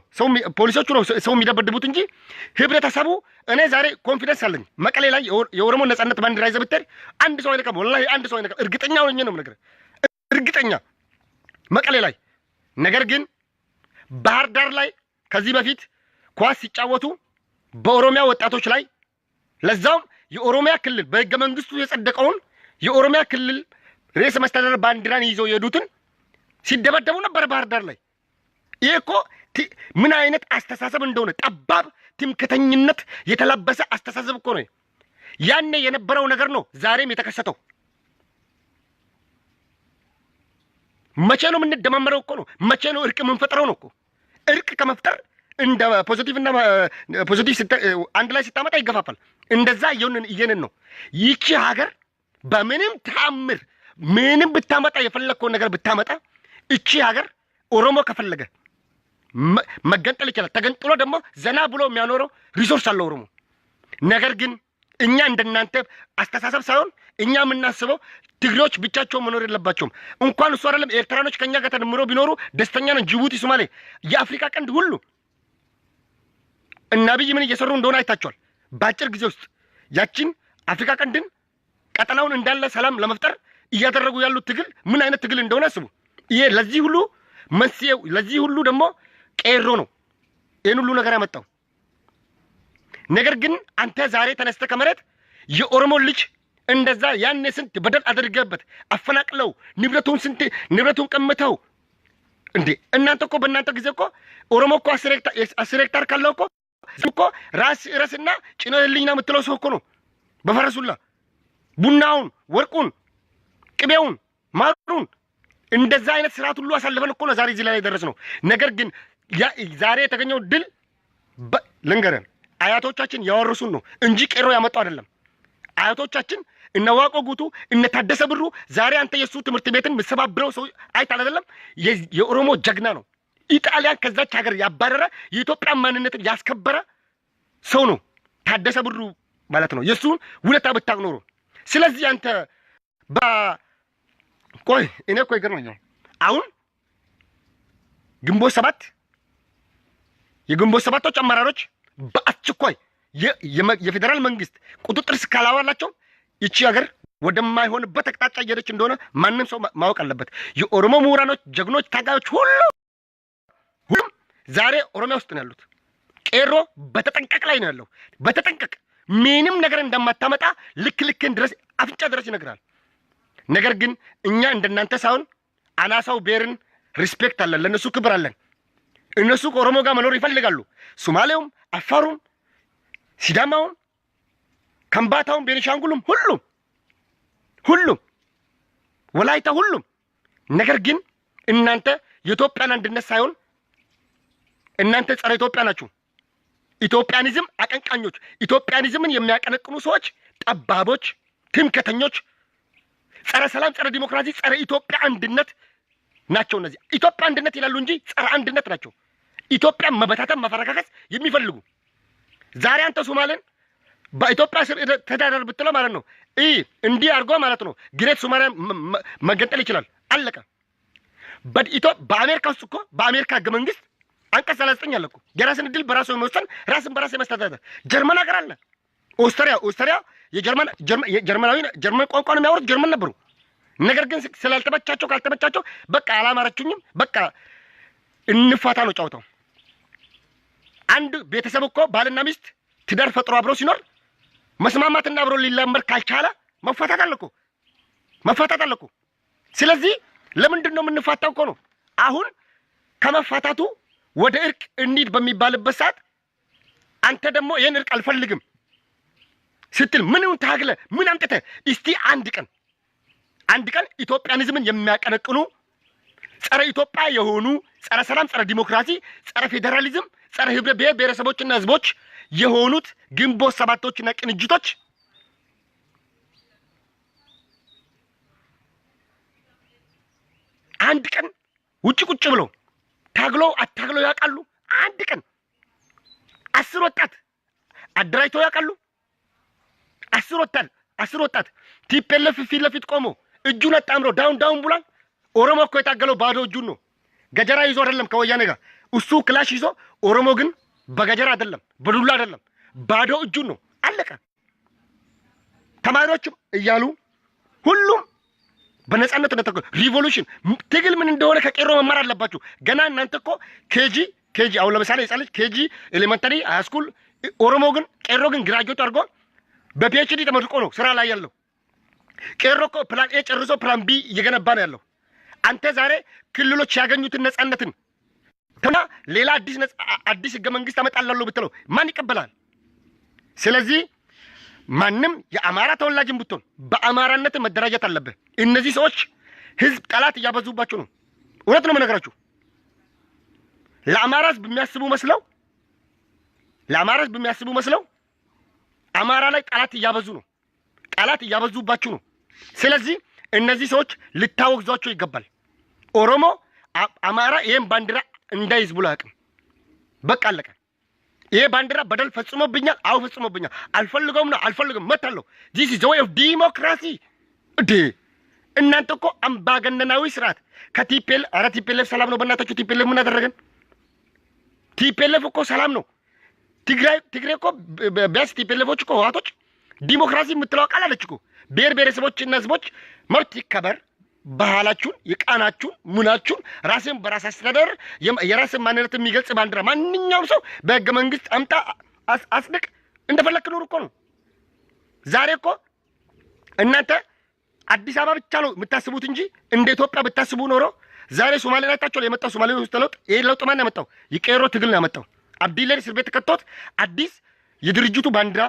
ፖሊሶቹ ነው ሰው የሚደበድቡት እንጂ ህብረተሰቡ። እኔ ዛሬ ኮንፊደንስ አለኝ መቀሌ ላይ የኦሮሞ ነጻነት ባንዲራ ይዘህ ብትሄድ አንድ ሰው አይነካም። ወላሂ አንድ ሰው አይነካም። እርግጠኛ ሆኜ ነው የምነግርህ፣ እርግጠኛ መቀሌ ላይ። ነገር ግን ባህር ዳር ላይ ከዚህ በፊት ኳስ ሲጫወቱ በኦሮሚያ ወጣቶች ላይ ለዛውም የኦሮሚያ ክልል በህገ መንግስቱ የጸደቀውን የኦሮሚያ ክልል ርዕሰ መስተዳድር ባንዲራን ይዘው የሄዱትን ሲደበደቡ ነበር ባህር ዳር ላይ። ይሄ እኮ ምን አይነት አስተሳሰብ እንደሆነ ጠባብ ትምክህተኝነት የተላበሰ አስተሳሰብ እኮ ነው። ያኔ የነበረው ነገር ነው ዛሬም የተከሰተው። መቼ ነው የምንደማመረው እኮ ነው። መቼ ነው እርቅ የምንፈጥረው ነው እኮ። እርቅ ከመፍጠር እንደ ፖዚቲቭ እና ፖዚቲቭ አንድ ላይ ሲታመጣ ይገፋፋል። እንደዛ እየንን ነው። ይቺ ሀገር በምንም ተአምር ምንም ብታመጣ የፈለግከውን ነገር ብታመጣ እቺ ሀገር ኦሮሞ ከፈለገ መገንጠል ይችላል። ተገንጥሎ ደግሞ ዘና ብሎ የሚያኖረው ሪሶርስ አለው ኦሮሞ። ነገር ግን እኛ እንደናንተ አስተሳሰብ ሳይሆን እኛ የምናስበው ትግሬዎች ብቻቸው መኖር የለባቸውም። እንኳን እሱ አይደለም ኤርትራኖች ከኛ ጋር ተደምሮ ቢኖሩ ደስተኛ ነን። ጅቡቲ፣ ሶማሌ፣ የአፍሪካ ቀንድ ሁሉ እና አብይ ምን እየሰሩ እንደሆነ አይታቸዋል። በአጭር ጊዜ ውስጥ ያችን አፍሪካ ቀንድን ቀጠናውን እንዳለ ሰላም ለመፍጠር እያደረጉ ያሉት ትግል ምን አይነት ትግል እንደሆነ አስቡ። ይሄ ለዚህ ሁሉ መንስኤው ለዚህ ሁሉ ደግሞ ቄሮ ነው ይህን ሁሉ ነገር ያመጣው። ነገር ግን አንተ ዛሬ ተነስተ ከመሬት የኦሮሞ ልጅ እንደዛ ያኔ ስንት በደል አድርገበት አፈናቅለው ንብረቱን ቀምተው እንዴ! እናንተ እኮ በእናንተ ጊዜ እኮ ኦሮሞ እኮ 10 ሄክታር ካለው እኮ ራስና ጭነህልኝ ነው የምትለው ሰው እኮ ነው። በፈረሱላ ቡናውን፣ ወርቁን፣ ቅቤውን፣ ማሩን እንደዛ አይነት ስርዓት ሁሉ አሳልፈን እኮ ነው ዛሬ እዚህ ላይ ደረስ ነው። ነገር ግን ዛሬ የተገኘው ድል ልንገረን አያቶቻችን ያወረሱን ነው እንጂ ቄሮ ያመጣው አይደለም። አያቶቻችን እነ ዋቆ ጉቱ እነ ታደሰ ብሩ ዛሬ አንተ የሱ ትምህርት ቤትን መሰባብረው ሰው አይታል አይደለም። የኦሮሞ ጀግና ነው። ኢጣሊያን ከዛች ሀገር ያባረረ የኢትዮጵያ ማንነትን ያስከበረ ሰው ነው ታደሰ ብሩ ማለት ነው። የሱን ውለታ ብታውቅ ኖሮ። ስለዚህ አንተ ቆይ እኔ እኮ ይገርመኛል። አሁን የግንቦት ሰባቶች አመራሮች በአስቸኳይ የፌዴራል መንግስት ቁጥጥር እስካላዋላቸው ይቺ ሀገር ወደማይሆንበት አቅጣጫ እየሄደች እንደሆነ ማንም ሰው ማወቅ አለበት። የኦሮሞ ምሁራኖች፣ ጀግኖች፣ ታጋዮች ሁሉም ዛሬ ኦሮሚያ ውስጥ ነው ያሉት። ቄሮ በተጠንቀቅ ላይ ነው ያለው። በተጠንቀቅ ምንም ነገር እንደማታመጣ ልክን ድረስ አፍንጫ ድረስ ይነግራል። ነገር ግን እኛ እንደናንተ ሳይሆን አናሳው ብሔርን ሪስፔክት አለን፣ ለነሱ ክብር አለን። እነሱ ከኦሮሞ ጋር መኖር ይፈልጋሉ። ሶማሌውም፣ አፋሩም፣ ሲዳማውም፣ ከምባታውም፣ ቤኒሻንጉሉም ሁሉም ወላይታ ሁሉም። ነገር ግን እናንተ የኢትዮጵያን አንድነት ሳይሆን እናንተ ጸረ ኢትዮጵያ ናችሁ። ኢትዮጵያኒዝም አቀንቃኞች፣ ኢትዮጵያኒዝምን የሚያቀነቅኑ ሰዎች፣ ጠባቦች፣ ትምክህተኞች፣ ጸረ ሰላም፣ ጸረ ዲሞክራሲ፣ ጸረ ኢትዮጵያ አንድነት ናቸው። እነዚህ ኢትዮጵያ አንድነት ይላሉ እንጂ ጸረ አንድነት ናቸው። ኢትዮጵያ መበታተን መፈረካከስ የሚፈልጉ ዛሬ አንተ ሶማሌን በኢትዮጵያ ስር ተዳደር ብትለው ማለት ነው እንዲህ አድርጎ ማለት ነው ግሬት ሶማሊያ መገንጠል ይችላል። አለቀ። በአሜሪካ ውስጥ እኮ በአሜሪካ ህገ መንግስት አንቀጽ 39 አለ እኮ የራስን ዕድል በራሱ የመወሰን ራስን በራስ የመስተዳደር። ጀርመን ሀገር አለ። ኦስትሪያ የጀርመን ቋንቋ ነው የሚያወሩት ጀርመን ነበሩ። ነገር ግን ስላልተመቻቸው ካልተመቻቸው በቃ አላማረችኝም በቃ እንፋታ ነው ጫውታው። አንድ ቤተሰብ እኮ ባልና ሚስት ትዳር ፈጥሮ አብሮ ሲኖር መስማማትና አብሮ ሊላመድ ካልቻለ መፋታት አለ እኮ። ስለዚህ ለምንድን ነው የምንፋታው እኮ ነው። አሁን ከመፋታቱ ወደ እርቅ እንሂድ በሚባልበት ሰዓት አንተ ደግሞ ይሄን እርቅ አልፈልግም ስትል ምንም ታግለ ምን አምጥተ እስቲ አንድ ቀን ኢትዮጵያኒዝምን የሚያቀነቅኑ ጸረ ኢትዮጵያ የሆኑ ጸረ ሰላም፣ ጸረ ዲሞክራሲ፣ ጸረ ፌዴራሊዝም፣ ጸረ ህብረ ብሔረሰቦችና ህዝቦች የሆኑት ግንቦት ሰባቶችና ቅንጅቶች አንድ ቀን ውጭ ቁጭ ብሎ ታግሎ ያውቃሉ? አንድ ቀን 10 ወጣት አደራጅተው ያውቃሉ? 10 ወጣት ቲፒኤልኤፍ ፊት ለፊት ቆሞ እጁን አጣምሮ ዳውን ብሏል። ኦሮሞ እኮ የታገለው ባዶ እጁን ነው። ገጀራ ይዞ አይደለም ከወያኔ ጋር እሱ ክላሽ ይዞ፣ ኦሮሞ ግን በገጀራ አይደለም በዱላ አይደለም ባዶ እጁን ነው። አለቀ። ተማሪዎችም እያሉ ሁሉም በነጻነት እንደተቆ ሪቮሉሽን ትግል ምን እንደሆነ ከቄሮ መማር አለባችሁ። ገና እናንተ እኮ ኬጂ አሁን ለምሳሌ የጻለች ኬጂ ኤሌመንተሪ ሃይስኩል ኦሮሞ ግን ቄሮ ግን ግራጁዌት አድርጎ በፒኤችዲ ተመርቆ ነው ስራ ላይ ያለው። ቄሮ እኮ ፕላን ኤ ጨርሶ ፕላን ቢ እየገነባ ነው ያለው። አንተ ዛሬ ክልሎች ያገኙትን ነጻነትን እና ሌላ አዲስ ህገ መንግስት አመጣላለሁ ብትለው ማን ይቀበላል? ስለዚህ ማንም የአማራ ተወላጅም ብትሆን በአማራነት መደራጀት አለበት። እነዚህ ሰዎች ህዝብ ጠላት እያበዙባቸው ነው። እውነት ነው የምነግራችሁ። ለአማራ ህዝብ የሚያስቡ መስለው አማራ ላይ ጠላት እያበዙ ነው። ጠላት እያበዙባችሁ ነው። ስለዚህ እነዚህ ሰዎች ልታወግዟቸው ይገባል። ኦሮሞ አማራ ይሄን ባንዲራ እንዳይዝ ብሎ አያውቅም። በቃ አለቀ። ይሄ ባንዲራ በደል ፈጽሞብኛል። አው ፈጽሞብኛል። አልፈልገውም መታለሁ። ዲስ ኢዝ ዘ ዌይ ኦፍ ዲሞክራሲ። እናንተ እኮ አምባገነናዊ ስርዓት ቲፒኤልኤፍ ሰላም ነው። በእናታችሁ ቲፒኤልኤፍ ምን አደረገን? ቲፒኤልኤፍ እኮ ሰላም ነው። ትግራይ እኮ ቢያንስ ቲፒኤልኤፎች እኮ ህወሓቶች ዲሞክራሲ የምትለው ቃል አለች እኮ። ብሔረሰቦችና ህዝቦች መብት ይከበር፣ ባህላችሁን፣ የቃናችሁን፣ ሙናችሁን ራስን በራስ አስተዳደር የራስን ማንነት የሚገልጽ ባንዲራ ማንኛውም ሰው በህገ መንግስት አምጣ አስደቅ እንደፈለክ ኑር እኮ ነው። ዛሬ እኮ እናንተ አዲስ አበባ ብቻ ነው የምታስቡት እንጂ እንደ ኢትዮጵያ ብታስቡ ኖሮ ዛሬ ሶማሌ ላይ ታቸው የመጣው ሶማሌ ውስጥ ለውጥ ይሄ ለውጥ ማን ያመጣው? የቄሮ ትግል ነው ያመጣው። አብዲሌር እስር ቤት ከቶት አዲስ የድርጅቱ ባንዲራ፣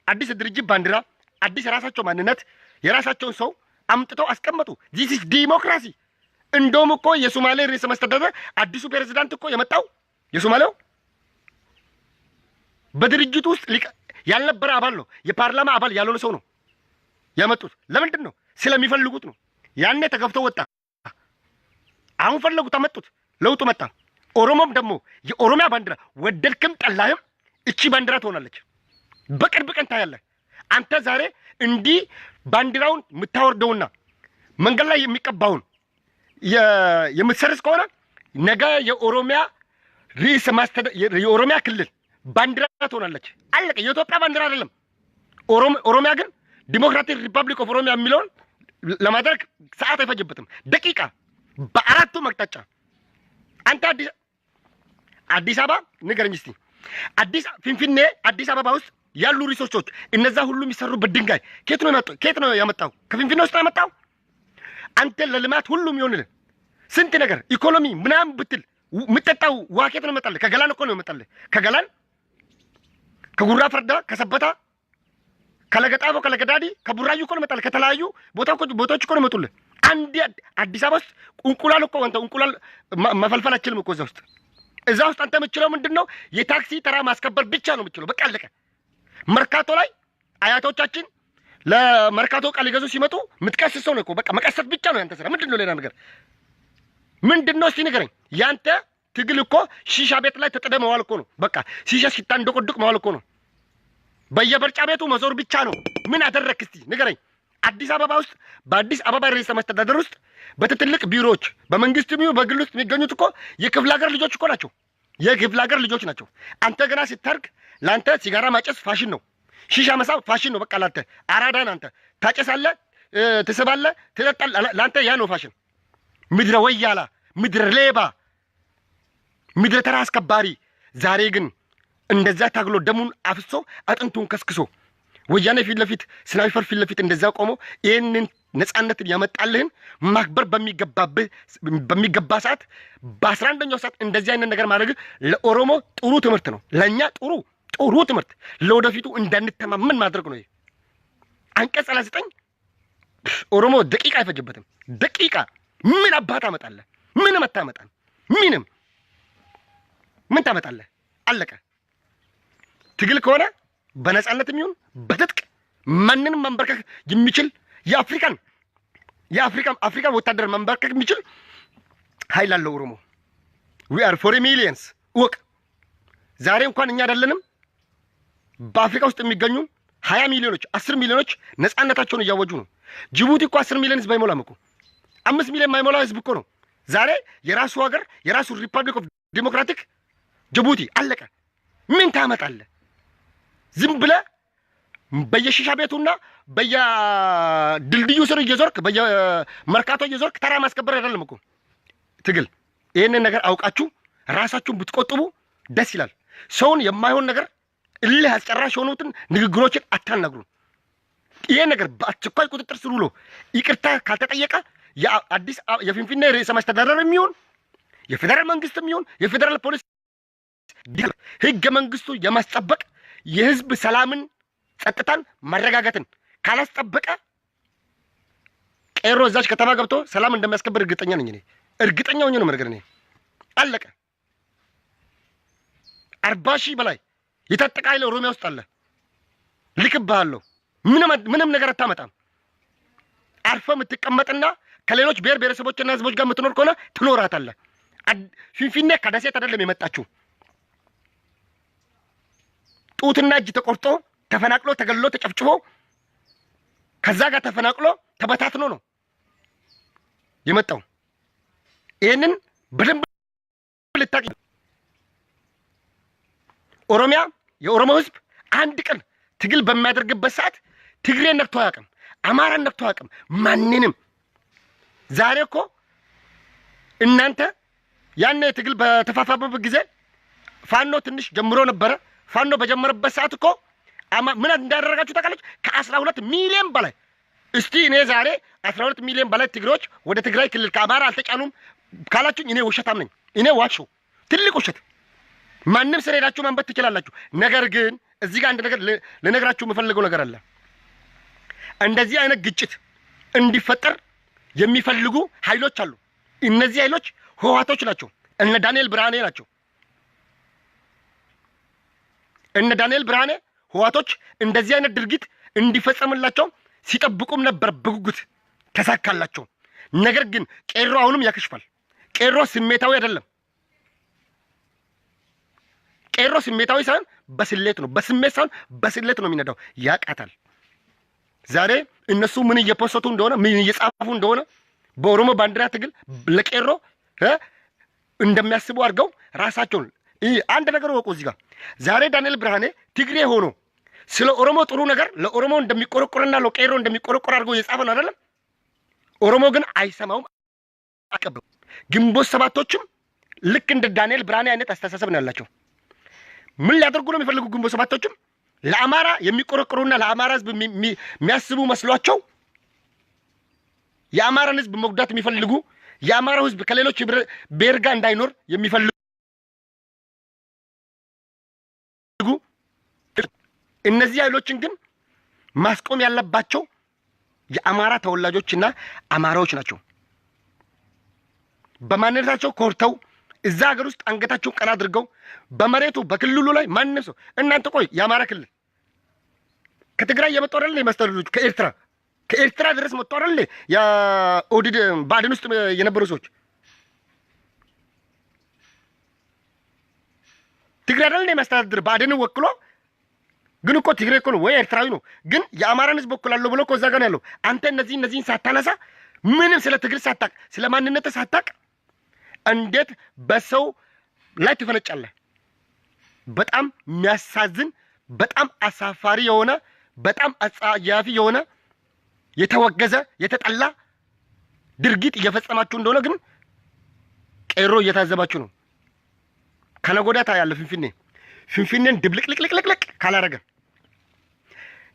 አዲስ የድርጅት ባንዲራ፣ አዲስ የራሳቸው ማንነት የራሳቸውን ሰው አምጥተው አስቀመጡ። ዚስ ኢዝ ዲሞክራሲ። እንደውም እኮ የሶማሌ ርዕሰ መስተዳድር አዲሱ ፕሬዝዳንት እኮ የመጣው የሶማሌው በድርጅቱ ውስጥ ያልነበረ አባል ነው። የፓርላማ አባል ያልሆነ ሰው ነው ያመጡት። ለምንድን ነው? ስለሚፈልጉት ነው። ያኔ ተገፍተው ወጣ። አሁን ፈለጉት፣ አመጡት፣ ለውጡ መጣ። ኦሮሞም ደግሞ የኦሮሚያ ባንዲራ ወደድክም ጠላህም እቺ ባንዲራ ትሆናለች። በቅርብ ቀን ታያለህ። አንተ ዛሬ እንዲህ ባንዲራውን የምታወርደውና መንገድ ላይ የሚቀባውን የምትሰርስ ከሆነ ነገ የኦሮሚያ ክልል ባንዲራ ትሆናለች። አለቀ። የኢትዮጵያ ባንዲራ አይደለም። ኦሮሚያ ግን ዲሞክራቲክ ሪፐብሊክ ኦፍ ኦሮሚያ የሚለውን ለማድረግ ሰዓት አይፈጅበትም፣ ደቂቃ። በአራቱም አቅጣጫ አንተ አዲስ አበባ ንገረኝ እስቲ፣ ፊንፊኔ አዲስ አበባ ውስጥ ያሉ ሪሶርሶች እነዛ ሁሉ የሚሰሩበት ድንጋይ ከየት ነው ያመጣው? ከፊንፊኔ ውስጥ ያመጣው። አንተ ለልማት ሁሉም ይሆንልህ ስንት ነገር ኢኮኖሚ ምናምን ብትል የምጠጣው ውሃ ከየት ነው ይመጣልህ? ከገላን እኮ ነው ይመጣልህ። ከገላን፣ ከጉራ ፈርዳ፣ ከሰበታ፣ ከለገጣፎ፣ ከለገዳዲ፣ ከቡራዩ እኮ ነው ይመጣልህ። ከተለያዩ ቦታዎች እኮ ነው ይመጡልህ። አንድ አዲስ አበባ ውስጥ እንቁላል እኮ አንተ እንቁላል መፈልፈል አችልም እኮ እዛ ውስጥ አንተ የምችለው ምንድን ነው? የታክሲ ተራ ማስከበር ብቻ ነው የምችለው። በቃ አለቀ። መርካቶ ላይ አያቶቻችን ለመርካቶ ዕቃ ሊገዙ ሲመጡ የምትቀስሰው ነው እኮ። በቃ መቀሰት ብቻ ነው ያንተ ስራ። ምንድን ነው ሌላ ነገር ምንድን ነው? እስቲ ንገረኝ። ያንተ ትግል እኮ ሺሻ ቤት ላይ ተጥደ መዋል እኮ ነው። በቃ ሺሻ ሲታንደቆድቅ መዋል እኮ ነው። በየበርጫ ቤቱ መዞር ብቻ ነው። ምን አደረክ እስቲ ንገረኝ። አዲስ አበባ ውስጥ በአዲስ አበባ ርዕሰ መስተዳድር ውስጥ በትልቅ ቢሮዎች በመንግስት በግል ውስጥ የሚገኙት እኮ የክፍለ ሀገር ልጆች እኮ ናቸው። የክፍለ ሀገር ልጆች ናቸው። አንተ ገና ስታርግ ለአንተ ሲጋራ ማጨስ ፋሽን ነው። ሺሻ መሳብ ፋሽን ነው። በቃ ለአንተ አራዳን አንተ ታጨሳለህ፣ ትስባለህ፣ ትጠጣለህ። ለአንተ ያ ነው ፋሽን። ምድረ ወያላ፣ ምድረ ሌባ፣ ምድረ ተራ አስከባሪ። ዛሬ ግን እንደዛ ታግሎ ደሙን አፍሶ አጥንቱን ከስክሶ ወያኔ ፊት ለፊት ስናይፈር ፊት ለፊት እንደዛ ቆሞ ይህንን ነፃነትን ያመጣልህን ማክበር በሚገባ ሰዓት በ11ኛው ሰዓት እንደዚህ አይነት ነገር ማድረግ ለኦሮሞ ጥሩ ትምህርት ነው። ለእኛ ጥሩ ትምህርት፣ ለወደፊቱ እንዳንተማመን ማድረግ ነው። አንቀጽ 39 ኦሮሞ ደቂቃ አይፈጅበትም። ደቂቃ ምን አባት አመጣለህ? ምንም አታመጣም። ምን ታመጣለህ? አለቀ። ትግል ከሆነ በነፃነት የሚሆን በትጥቅ ማንንም መንበርከክ የሚችል የአፍሪካን ወታደር መንበርከክ የሚችል ኃይል አለው ኦሮሞ። we are for millions ወቅ ዛሬ እንኳን እኛ አይደለንም በአፍሪካ ውስጥ የሚገኙ 20 ሚሊዮኖች 10 ሚሊዮኖች ነፃነታቸውን እያወጁ ነው። ጅቡቲ እኮ 10 ሚሊዮን ህዝብ አይሞላም እኮ 5 ሚሊዮን ማይሞላ ህዝብ እኮ ነው ዛሬ የራሱ ሀገር የራሱ ሪፐብሊክ ኦፍ ዲሞክራቲክ ጅቡቲ አለቀ። ምን ታመጣለህ? ዝም ብለህ በየሺሻ ቤቱና በየድልድዩ ስር እየዞርክ በየመርካቶ እየዞርክ ተራ ማስከበር አይደለም እኮ ትግል። ይሄንን ነገር አውቃችሁ ራሳችሁን ብትቆጥቡ ደስ ይላል። ሰውን የማይሆን ነገር እልህ አስጨራሽ የሆኑትን ንግግሮችን አታናግሩ። ይሄ ነገር በአስቸኳይ ቁጥጥር ስር ውሎ ይቅርታ ካልተጠየቀ የአዲስ የፊንፊኔ ርዕሰ መስተዳድር የሚሆን የፌደራል መንግስት የሚሆን የፌደራል ፖሊስ ህገ መንግስቱ የማስጠበቅ የህዝብ ሰላምን ጸጥታን ማረጋጋትን ካላስጠበቀ ቄሮ እዛች ከተማ ገብቶ ሰላም እንደሚያስከብር እርግጠኛ ነኝ። እኔ እርግጠኛ ሆኜ ነው ነገር እኔ አለቀ። 40 ሺህ በላይ የታጠቀ ኃይል ኦሮሚያ ውስጥ አለ። ልክብሃለሁ። ምንም ነገር አታመጣም። አርፈ የምትቀመጥና ከሌሎች ብሔር ብሔረሰቦችና ህዝቦች ጋር የምትኖር ከሆነ ትኖራታለህ። ፊንፊኔ ከደሴት አይደለም የመጣችው። ጡትና እጅ ተቆርጦ ተፈናቅሎ ተገሎ ተጨፍጭፎ ከዛ ጋር ተፈናቅሎ ተበታትኖ ነው የመጣው። ይሄንን በደንብ ልታቂ ኦሮሚያ የኦሮሞ ህዝብ አንድ ቀን ትግል በሚያደርግበት ሰዓት ትግሬን ነክቶ አያውቅም፣ አማራን ነክቶ አያውቅም፣ ማንንም። ዛሬ እኮ እናንተ ያኔ ትግል በተፋፋመበት ጊዜ ፋኖ ትንሽ ጀምሮ ነበረ። ፋኖ በጀመረበት ሰዓት እኮ ምን እንዳደረጋችሁ ታውቃለች? ከ12 ሚሊዮን በላይ እስቲ እኔ ዛሬ 12 ሚሊዮን በላይ ትግሬዎች ወደ ትግራይ ክልል ከአማራ አልተጫኑም ካላችሁኝ እኔ ውሸታም ነኝ። እኔ ዋሽው ትልቅ ውሸት። ማንም ስለ ሄዳችሁ ማንበት ትችላላችሁ። ነገር ግን እዚህ ጋር አንድ ነገር ልነግራችሁ የምፈልገው ነገር አለ። እንደዚህ አይነት ግጭት እንዲፈጠር የሚፈልጉ ኃይሎች አሉ። እነዚህ ኃይሎች ህወሓቶች ናቸው። እነ ዳንኤል ብርሃኔ ናቸው። እነ ዳንኤል ብርሃኔ ህወሓቶች እንደዚህ አይነት ድርጊት እንዲፈጸምላቸው ሲጠብቁም ነበር በጉጉት ተሳካላቸው። ነገር ግን ቄሮ አሁንም ያከሽፋል። ቄሮ ስሜታዊ አይደለም። ቄሮ ስሜታዊ ሳይሆን በስሌት ነው። በስሜት ሳይሆን በስሌት ነው የሚነዳው። ያቃታል። ዛሬ እነሱ ምን እየፖስቱ እንደሆነ ምን እየጻፉ እንደሆነ በኦሮሞ ባንዲራ ትግል ለቄሮ እንደሚያስቡ አድርገው ራሳቸውን አንድ ነገር ወቁ። እዚህ ጋር ዛሬ ዳንኤል ብርሃኔ ትግሬ ሆኖ ስለ ኦሮሞ ጥሩ ነገር ለኦሮሞ እንደሚቆረቆርና ለቄሮ እንደሚቆረቆር አድርገው የጻፈ ነው አይደለም። ኦሮሞ ግን አይሰማውም፣ አቀበው። ግንቦት ሰባቶችም ልክ እንደ ዳንኤል ብርሃኔ አይነት አስተሳሰብ ነው ያላቸው። ምን ሊያደርጉ ነው የሚፈልጉ? ግንቦት ሰባቶችም ለአማራ የሚቆረቆሩና ለአማራ ህዝብ የሚያስቡ መስሏቸው የአማራን ህዝብ መጉዳት የሚፈልጉ የአማራው ህዝብ ከሌሎች ብሔር ጋር እንዳይኖር የሚፈልጉ እነዚህ ኃይሎችን ግን ማስቆም ያለባቸው የአማራ ተወላጆችና አማራዎች ናቸው። በማንነታቸው ኮርተው እዛ ሀገር ውስጥ አንገታቸውን ቀና አድርገው በመሬቱ በክልሉ ላይ ማንም ሰው እናንተ ቆይ የአማራ ክልል ከትግራይ የመጡ አይደል የማስተዳደሩ ከኤርትራ ድረስ መጥቶ አይደል የኦዲድ ባድን ውስጥ የነበሩ ሰዎች ትግራይ አይደል የማስተዳደር ባድን ወክሎ ግን እኮ ትግሬ እኮ ነው ወይ ኤርትራዊ ነው። ግን የአማራን ህዝብ ወክላለሁ ብሎ እኮ እዛ ጋር ነው ያለው። አንተ እነዚህን ሳታነሳ ምንም ስለ ትግል ሳታቅ ስለ ማንነት ሳታቅ እንዴት በሰው ላይ ትፈነጫለህ? በጣም የሚያሳዝን በጣም አሳፋሪ የሆነ በጣም አጸያፊ የሆነ የተወገዘ የተጠላ ድርጊት እየፈጸማችሁ እንደሆነ ግን ቄሮ እየታዘባችሁ ነው። ከነጎዳ ታያለ ፊንፊኔን ድብልቅልቅልቅልቅ ካላረገ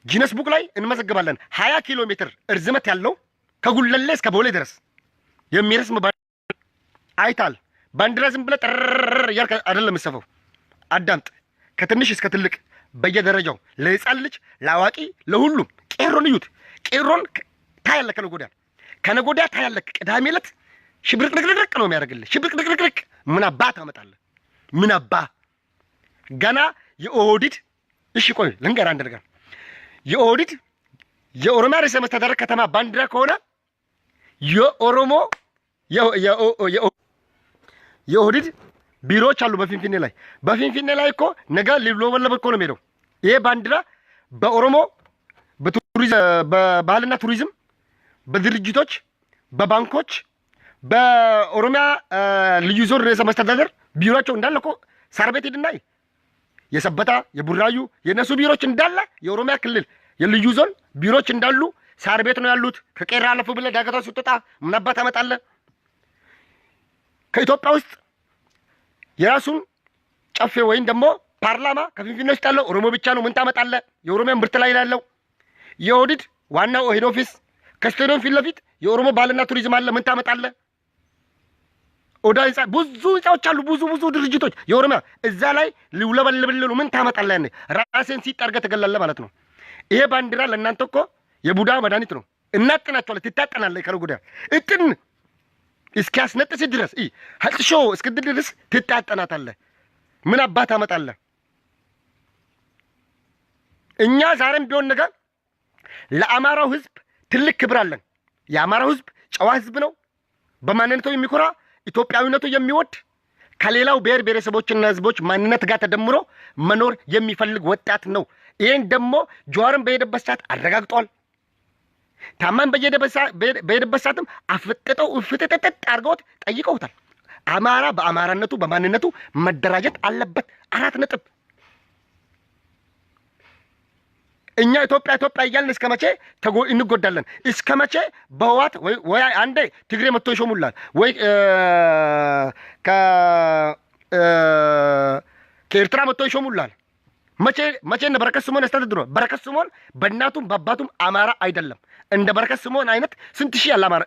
ጂነስ ቡክ ላይ እንመዘግባለን። 20 ኪሎ ሜትር እርዝመት ያለው ከጉለሌ እስከ ቦሌ ድረስ የሚረስም አይታል። ባንዲራ ዝም ብለህ ጥርር እያልክ አይደለም የምትሰፋው። አዳምጥ። ከትንሽ እስከ ትልቅ በየደረጃው ለህፃን ልጅ ለአዋቂ ለሁሉም ቄሮን እዩት። ቄሮን ታያለ ከነጎዳ ታያለ። ቅዳሜ ዕለት ሽብርቅርቅርቅ ነው የሚያደርግልህ። ሽብርቅርቅርቅ ምን አባ ታመጣለህ? ምን አባ ገና የኦህዴድ እሺ ቆይ ልንገርህ አንድ ነገር። የኦህዴድ የኦሮሚያ ርዕሰ መስተዳድር ከተማ ባንዲራ ከሆነ የኦሮሞ የኦህዴድ ቢሮዎች አሉ በፊንፊኔ ላይ። በፊንፊኔ ላይ እኮ ነገ ሊውለበለብ እኮ ነው የሚሄደው ይሄ ባንዲራ በኦሮሞ በቱሪዝም በባህልና ቱሪዝም በድርጅቶች በባንኮች በኦሮሚያ ልዩ ዞን ርዕሰ መስተዳደር ቢሮቸው እንዳለ እኮ ሳር ቤት ሄድና የሰበታ የቡራዩ የነሱ ቢሮዎች እንዳለ የኦሮሚያ ክልል የልዩ ዞን ቢሮዎች እንዳሉ ሳር ቤት ነው ያሉት። ከቄራ አለፉ ብለህ ዳገታው ስትወጣ ምን አባት ታመጣለህ? ከኢትዮጵያ ውስጥ የራሱን ጨፌ ወይም ደግሞ ፓርላማ ከፊንፊኔ ውስጥ ያለው ኦሮሞ ብቻ ነው። ምን ታመጣለህ? የኦሮሚያን ብርት ላይ ያለው የኦህዴድ ዋናው ሄድ ኦፊስ ከስቴዲየም ፊት ለፊት የኦሮሞ ባህልና ቱሪዝም አለ። ምን ታመጣለህ? ኦዳ ህንፃ ብዙ ህንፃዎች አሉ። ብዙ ድርጅቶች የኦሮሚያ እዛ ላይ ሊውለበልብልሉ ምን ታመጣለህ? ያኔ ራስን ሲጠርገህ ትገላለህ ማለት ነው። ይሄ ባንዲራ ለእናንተ እኮ የቡዳ መድኃኒት ነው። እናጥናቸዋለህ፣ ትታጠናለህ። ከረጉዳ እጥን እስኪያስነጥስ ድረስ ሀጥሾ እስክድል ድረስ ትታጠናታለህ። ምን አባት ታመጣለህ? እኛ ዛሬም ቢሆን ነገር ለአማራው ህዝብ ትልቅ ክብር አለን። የአማራው ህዝብ ጨዋ ህዝብ ነው። በማንነቱ የሚኮራ ኢትዮጵያዊነቱ የሚወድ ከሌላው ብሔር ብሔረሰቦችና ህዝቦች ማንነት ጋር ተደምሮ መኖር የሚፈልግ ወጣት ነው። ይሄን ደግሞ ጀዋርን በሄደበት ሰዓት አረጋግጧል። ታማን በሄደበት ሰዓትም አፍጥጠው ፍጥጥጥ አድርገውት ጠይቀውታል። አማራ በአማራነቱ በማንነቱ መደራጀት አለበት። 4 ነጥብ። እኛ ኢትዮጵያ እያልን እስከ መቼ እንጎዳለን? እስከ መቼ በህዋት ወይ አንዴ ትግሬ መጥቶ ይሾሙላል ወይ ከኤርትራ መጥቶ ይሾሙላል። መቼ እንደ በረከት ስምኦን ያስተዳድሩ? በረከት ስምኦን በእናቱም በአባቱም አማራ አይደለም። እንደ በረከት ስምኦን አይነት ስንት ሺህ ያለ አማራ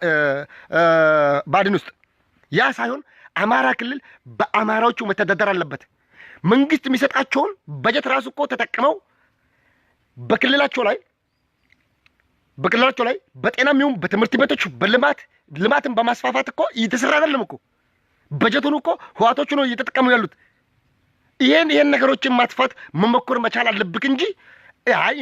ባድን ውስጥ ያ ሳይሆን አማራ ክልል በአማራዎቹ መተዳደር አለበት። መንግስት የሚሰጣቸውን በጀት ራሱ እኮ ተጠቅመው በክልላቸው ላይ በጤናም ይሁን በትምህርት ቤቶች ልማትን በማስፋፋት እኮ እየተሰራ አይደለም እኮ። በጀቱን እኮ ህዋቶቹ ነው እየተጠቀሙ ያሉት። ይሄን ነገሮችን ማጥፋት መሞከር መቻል አለብክ እንጂ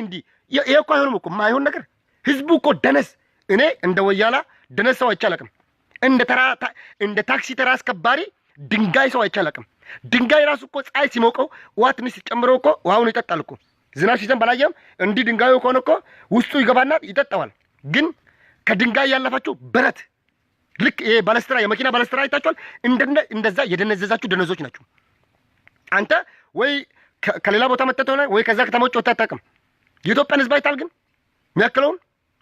እንዲህ ይሄ እኮ አይሆንም እኮ። የማይሆን ነገር ህዝቡ እኮ ደነስ። እኔ እንደ ወያላ ደነስ ሰው አይቻለቅም። እንደ ታክሲ ተራ አስከባሪ ድንጋይ ሰው አይቻለቅም። ድንጋይ ራሱ እኮ ፀሐይ ሲሞቀው ውሃ ትንሽ ሲጨምረው እኮ ውሃውን ይጠጣል እኮ። ዝናብ ሲዘንብ ባላየም እንዲህ ድንጋዩ ከሆነ እኮ ውስጡ ይገባና ይጠጣዋል። ግን ከድንጋይ ያለፋችሁ ብረት ልክ ይሄ ባለስትራ የመኪና ባለስትራ አይታችኋል። እንደዛ የደነዘዛችሁ ደነዞች ናቸው። አንተ ወይ ከሌላ ቦታ መጥተህ ሆነ ወይ ከዛ ከተማ ውጭ ወጥተህ አታውቅም። የኢትዮጵያን ህዝብ አይታል ግን የሚያክለውን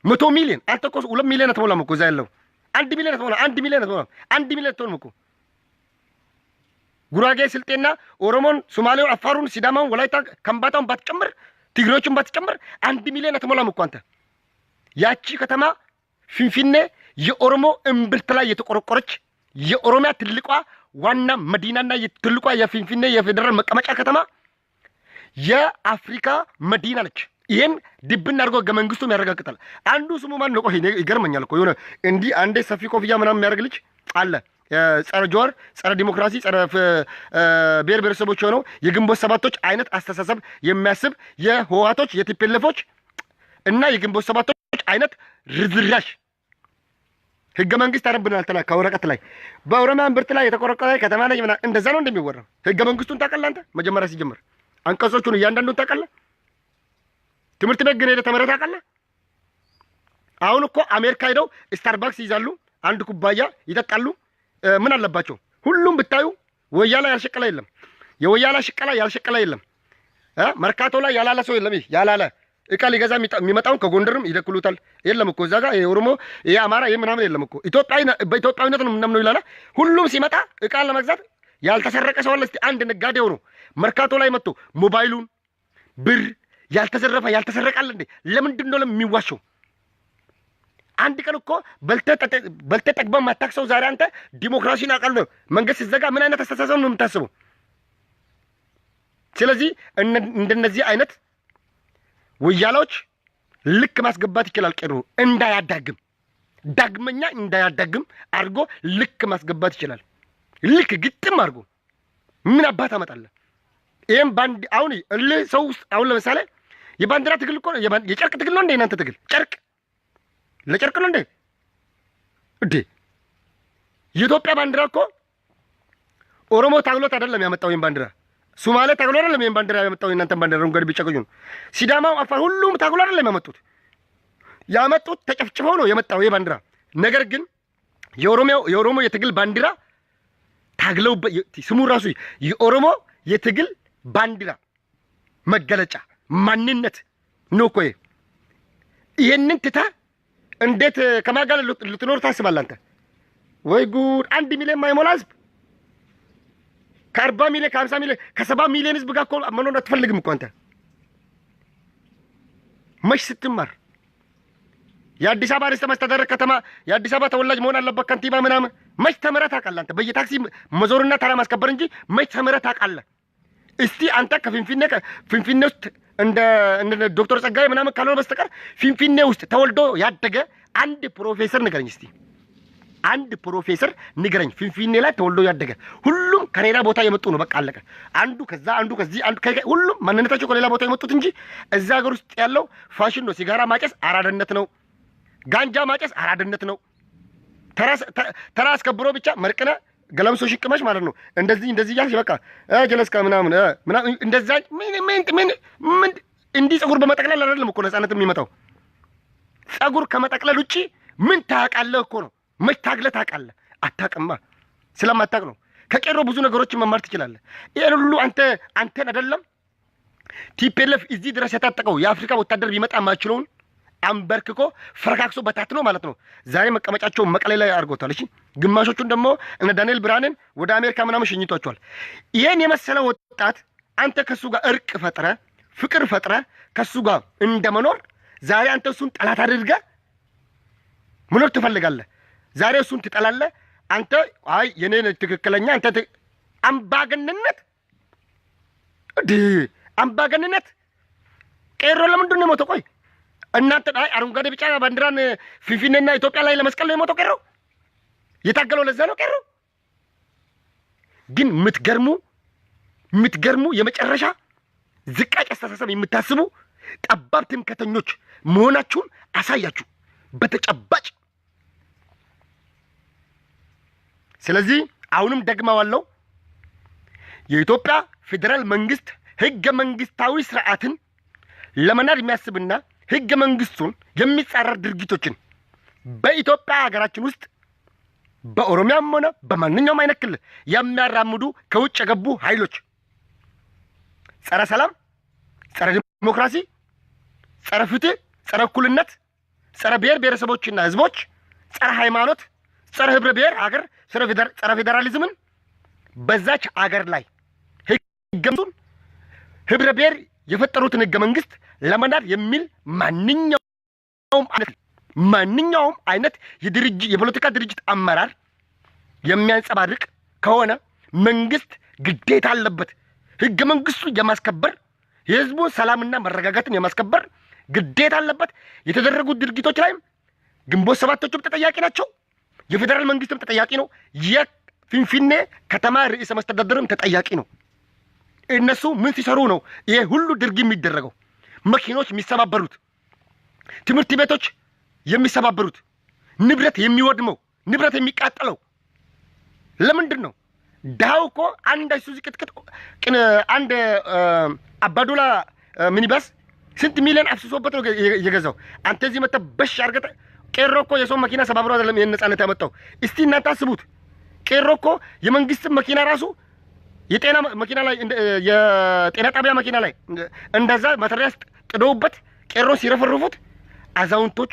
100 ሚሊዮን አንተ እኮ 2 ሚሊዮን አትሞላም እኮ እዛ ያለው 1 ሚሊዮን አትሞላም። 1 ሚሊዮን አትሞላም። 1 ሚሊዮን አትሆንም እኮ ጉራጌ፣ ስልጤና ኦሮሞን፣ ሶማሌውን፣ አፋሩን፣ ሲዳማውን፣ ወላይታ፣ ከምባታውን ባትጨምር ትግሬዎችን ባትጨምር 1 ሚሊዮን አትሞላም እኮ አንተ። ያቺ ከተማ ፊንፊኔ የኦሮሞ እምብርት ላይ የተቆረቆረች የኦሮሚያ ትልቋ ዋና መዲናና ትልቋ የፊንፊኔ የፌደራል መቀመጫ ከተማ የአፍሪካ መዲና ነች። ይሄን ድብን አድርጎ ህገ መንግስቱም ያረጋግጣል። አንዱ ስሙ ማን ነው? ቆይ ይገርመኛል እኮ የሆነ እንዲህ አንዴ ሰፊ ኮፍያ ምናምን የሚያደርግ ልጅ አለ። ጸረ ጀዋር፣ ጸረ ዲሞክራሲ፣ ጸረ ብሔር ብሔረሰቦች የሆነው የግንቦት ሰባቶች አይነት አስተሳሰብ የሚያስብ የህወሓቶች የቲፒኤልኤፎች እና የግንቦት ሰባቶች አይነት ርዝራሽ ህገ መንግስት አረብናል ተላካ ወረቀት ላይ በኦሮሚያ እምብርት ላይ የተቆረቆረ ከተማ ላይ እንደዛ ነው እንደሚወራው። ህገ መንግስቱን ታውቃለህ አንተ? መጀመሪያ ሲጀምር አንቀጾቹን እያንዳንዱን ታውቃለህ? ትምህርት ቤት ግን ሄደህ ተምረህ ታውቃለህ? አሁን እኮ አሜሪካ ሄደው ስታርባክስ ይዛሉ፣ አንድ ኩባያ ይጠጣሉ። ምን አለባቸው? ሁሉም ብታዩ ወያላ ያልሸቀላ የለም። የወያላ ሽቀላ ያልሸቀላ የለም። መርካቶ ላይ ያላለ ሰው የለም። ያላለ እቃ ሊገዛ የሚመጣውን ከጎንደርም ይደክሉታል። የለም እኮ እዛ ጋር የኦሮሞ የአማራ ምናምን የለም እኮ። በኢትዮጵያዊነት ነው ምናምን ነው ይላል። ሁሉም ሲመጣ እቃ ለመግዛት ያልተሰረቀ ሰው አለ። እስቲ አንድ ነጋዴው ነው መርካቶ ላይ መጥቶ ሞባይሉን ብር ያልተዘረፈ ያልተሰረቃል እንዴ? ለምንድን ነው የሚዋሸው? አንድ ቀን እኮ በልተ ጠግበህ ማታክሰው ዛሬ አንተ ዲሞክራሲን አቀል መንግስት ሲዘጋ ምን አይነት አስተሳሰብ ነው የምታስበው? ስለዚህ እንደነዚህ አይነት ወያላዎች ልክ ማስገባት ይችላል። ቀሩ እንዳያዳግም ዳግመኛ እንዳያዳግም አድርጎ ልክ ማስገባት ይችላል። ልክ ግጥም አድርጎ ምን አባት አመጣለህ? ይሄን ባንድ አሁን ሰው አሁን ለምሳሌ የባንዲራ ትግል እኮ የጨርቅ ትግል ነው እንዴ? እናንተ ትግል ጨርቅ ለጨርቅ ነው እንዴ? የኢትዮጵያ ባንዲራ እኮ ኦሮሞ ታግሎት አይደለም ያመጣው ይሄን ባንዲራ ሶማሌ ታግሎ አይደለም ይሄን ባንዲራ ያመጣው እናንተን ባንዲራ እንግዲህ ቢጨቀዩ ሲዳማው አፋር ሁሉም ታግሎ አይደለም ያመጡት ተጨፍጭፈው ነው የመጣው ይሄ ባንዲራ ነገር ግን የኦሮሞ የትግል ባንዲራ ታግለው ስሙ ራሱ የኦሮሞ የትግል ባንዲራ መገለጫ ማንነት ነው እኮ ይሄንን ትታ እንዴት ከማጋለ ልትኖር ታስባለህ አንተ ወይ ጉድ 1 ሚሊዮን ማይሞላ ህዝብ ከ40 ሚሊዮን ከ50 ሚሊዮን ከ70 ሚሊዮን ህዝብ ጋር እኮ መኖር አትፈልግም እኮ አንተ መች ስትማር የአዲስ አበባ ርዕሰ መስተዳድር ከተማ የአዲስ አበባ ተወላጅ መሆን አለበት ከንቲባ ምናምን መች ተመረህ ታውቃለህ አንተ በየታክሲ መዞርና ተራ ማስከበር እንጂ መች ተመረህ ታውቃለህ እስቲ አንተ ከፊንፊኔ ውስጥ እንደ ዶክተር ጸጋዬ ምናምን ካልሆነ በስተቀር ፊንፊኔ ውስጥ ተወልዶ ያደገ አንድ ፕሮፌሰር ንገረኝ እስቲ አንድ ፕሮፌሰር ንገረኝ ፊንፊኔ ላይ ተወልዶ ያደገ ሁሉም ከሌላ ቦታ የመጡ ነው በቃ አለቀ አንዱ ከዛ አንዱ ከዚህ አንዱ ሁሉም ማንነታቸው ከሌላ ቦታ የመጡት እንጂ እዛ ሀገር ውስጥ ያለው ፋሽን ነው ሲጋራ ማጨስ አራድነት ነው ጋንጃ ማጨስ አራድነት ነው ተራ አስከብሮ ብቻ መርቅና ገለምሶ ሽቅመሽ ማለት ነው እንደዚህ ያልሽ በቃ ጀለስካ ምናምን እንደዛ ምን እንዲህ ጸጉር በመጠቅለል አይደለም እኮ ነፃነት የሚመጣው ጸጉር ከመጠቅለል ውጪ ምን ታውቃለህ እኮ ነው መች ታግለህ ታውቃለህ አታውቅማ ስለማታውቅ ነው ከቄሮ ብዙ ነገሮችን መማር ትችላለህ ይሄን ሁሉ አንተን አይደለም ቲፒኤልኤፍ እዚህ ድረስ የታጠቀው የአፍሪካ ወታደር ቢመጣ ማችለውን አንበርክኮ ፈረካክሶ በታትኖ ማለት ነው ዛሬ መቀመጫቸው መቀሌ ላይ አድርጎታል እሺ ግማሾቹን ደግሞ እነ ዳንኤል ብርሃንን ወደ አሜሪካ ምናምን ሸኝቷቸዋል ይሄን የመሰለ ወጣት አንተ ከሱ ጋር እርቅ ፈጥረ ፍቅር ፈጥረ ከሱ ጋር እንደመኖር ዛሬ አንተ እሱን ጠላት አድርገህ መኖር ትፈልጋለህ ዛሬ እሱን ትጠላለህ አንተ አይ የኔ ትክክለኛ አንተ አምባገነንነት ቄሮ ለምንድን ነው የሞተው ቆይ እናንተ አይ አረንጓዴ ቢጫ ባንዲራን ፊንፊኔና ኢትዮጵያ ላይ ለመስቀል ነው የሞተው ቄሮ የታገለው ለዛ ነው ቄሮ ግን ምትገርሙ የመጨረሻ ዝቃጭ አስተሳሰብ የምታስቡ ጠባብ ትምክህተኞች መሆናችሁን አሳያችሁ በተጨባጭ ስለዚህ አሁንም ደግመዋለሁ የኢትዮጵያ ፌደራል መንግስት ህገ መንግስታዊ ስርዓትን ለመናድ የሚያስብና ህገ መንግስቱን የሚጻረር ድርጊቶችን በኢትዮጵያ ሀገራችን ውስጥ በኦሮሚያም ሆነ በማንኛውም አይነት ክልል የሚያራምዱ ከውጭ የገቡ ኃይሎች ጸረ ሰላም ጸረ ዲሞክራሲ ጸረ ፍትህ ጸረ እኩልነት ጸረ ብሔር ብሔረሰቦችና ህዝቦች ጸረ ሃይማኖት ጸረ ህብረ ብሔር ሀገር ጸረ ፌዴራሊዝምን በዛች አገር ላይ ህገ መንግስቱን ህብረ ብሔር የፈጠሩትን ህገ መንግስት ለመናድ የሚል ማንኛውም አይነት የፖለቲካ ድርጅት አመራር የሚያንጸባርቅ ከሆነ መንግስት ግዴታ አለበት ህገ መንግስቱ የማስከበር የህዝቡን ሰላምና መረጋጋትን የማስከበር ግዴታ አለበት የተደረጉት ድርጊቶች ላይም ግንቦት ሰባቶቹም ተጠያቂ ናቸው የፌደራል መንግስትም ተጠያቂ ነው የፊንፊኔ ከተማ ርዕሰ መስተዳድርም ተጠያቂ ነው እነሱ ምን ሲሰሩ ነው ይሄ ሁሉ ድርጊት የሚደረገው መኪኖች የሚሰባበሩት ትምህርት ቤቶች የሚሰባበሩት ንብረት የሚወድመው ንብረት የሚቃጠለው ለምንድን ነው ዳው እኮ አንድ አይሱዚ ቅጥቅጥ አንድ አባዱላ ሚኒባስ ስንት ሚሊዮን አፍስሶበት ነው የገዛው አንተ እዚህ መጣ በሽ አርገተ ቄሮ እኮ የሰው መኪና ሰባብሮ አይደለም የነጻነት ያመጣው እስቲ እናንተ አስቡት ቄሮ እኮ የመንግስት መኪና ራሱ የጤና መኪና ላይ የጤና ጣቢያ መኪና ላይ እንደዛ ማተሪያስ ጥደውበት ቄሮ ሲረፈርፉት አዛውንቶች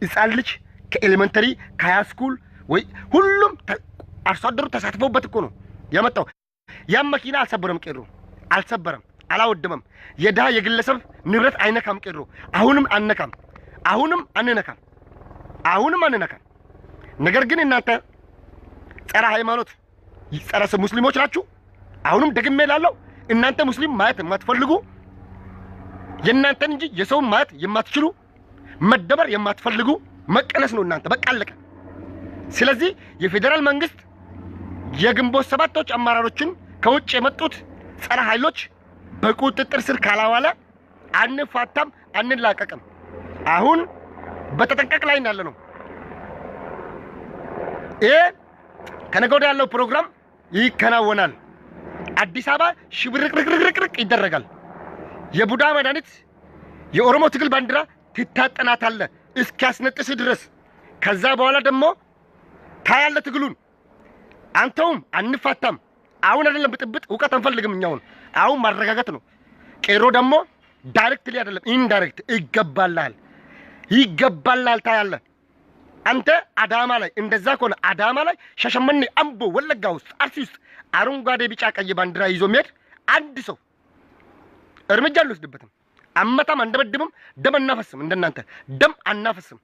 ህፃን ልጅ ከኤሌመንተሪ ከሃይስኩል ወይ ሁሉም አርሶ አደሩ ተሳትፈውበት እኮ ነው ያመጣው ያም መኪና አልሰበረም ቄሮ አልሰበረም አላወደመም የድሃ የግለሰብ ንብረት አይነካም ቄሮ አሁንም አንነካም ነገር ግን እናንተ ጸረ ሃይማኖት ጸረ ሙስሊሞች ናችሁ አሁንም ደግሜ እላለሁ እናንተ ሙስሊም ማየት የማትፈልጉ የእናንተን እንጂ የሰው ማየት የማትችሉ መደበር የማትፈልጉ መቀነስ ነው እናንተ በቃ አለቀ ስለዚህ የፌደራል መንግስት የግንቦት ሰባቶች አመራሮችን ከውጭ የመጡት ጸረ ኃይሎች በቁጥጥር ስር ካላዋለ አንፋታም አንላቀቅም አሁን በተጠንቀቅ ላይ ያለ ነው ይሄ ከነገ ወዲያ ያለው ፕሮግራም ይከናወናል። አዲስ አበባ ሽብርቅርቅርቅርቅ ይደረጋል። የቡዳ መድኃኒት የኦሮሞ ትግል ባንዲራ ትታጠናታለ እስኪያስነጥስ ድረስ። ከዛ በኋላ ደግሞ ታያለ ትግሉን። አንተውም አንፋታም። አሁን አይደለም ብጥብጥ እውቀት አንፈልግም። እኛውን አሁን ማረጋጋት ነው። ቄሮ ደግሞ ዳይሬክትሊ አይደለም ኢንዳይሬክት ይገባላል ታያለ። አንተ አዳማ ላይ እንደዛ ከሆነ አዳማ ላይ ሻሸመኔ፣ አምቦ፣ ወለጋ ውስጥ አርሲ ውስጥ አረንጓዴ ቢጫ ቀይ ባንዲራ ይዞ የሚሄድ አንድ ሰው እርምጃ አንወስድበትም። አመታም አንደበድብም። ደም አናፈስም። እንደናንተ ደም አናፈስም።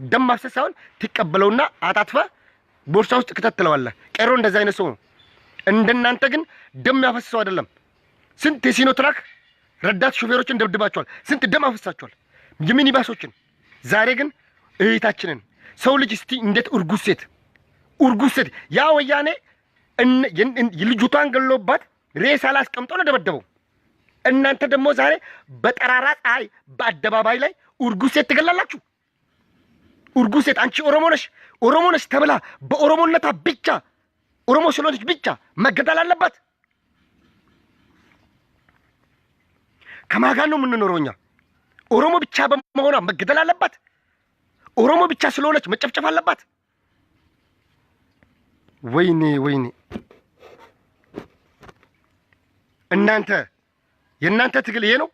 ደም ማፍሰስ ሳይሆን ትቀበለውና አጣጥፈ ቦርሳ ውስጥ ከተተለዋለህ። ቄሮ እንደዛ አይነት ሰው ነው። እንደናንተ ግን ደም ያፈስሰው አይደለም። ስንት የሲኖትራክ ረዳት ሾፌሮችን ደብድባቸዋል። ስንት ደም አፈሳቸዋል፣ የሚኒባሶችን። ዛሬ ግን እህታችንን ሰው ልጅ እስቲ እንዴት እርጉዝ ሴት ያ ወያኔ ልጅቷን ገሎባት ሬሳ ላይ አስቀምጦ ነው ደበደበው። እናንተ ደግሞ ዛሬ በጠራራ ፀሐይ በአደባባይ ላይ እርጉዝ ሴት ትገላላችሁ። እርጉዝ ሴት አንቺ ኦሮሞ ነሽ ተብላ በኦሮሞነታ ብቻ ኦሮሞ ስለሆነች ብቻ መገደል አለባት። ከማን ጋር ነው የምንኖረው እኛ? ኦሮሞ ብቻ በመሆኗ መገደል አለባት? ኦሮሞ ብቻ ስለሆነች መጨፍጨፍ አለባት? ወይኔ የእናንተ ትግል ይሄ ነው?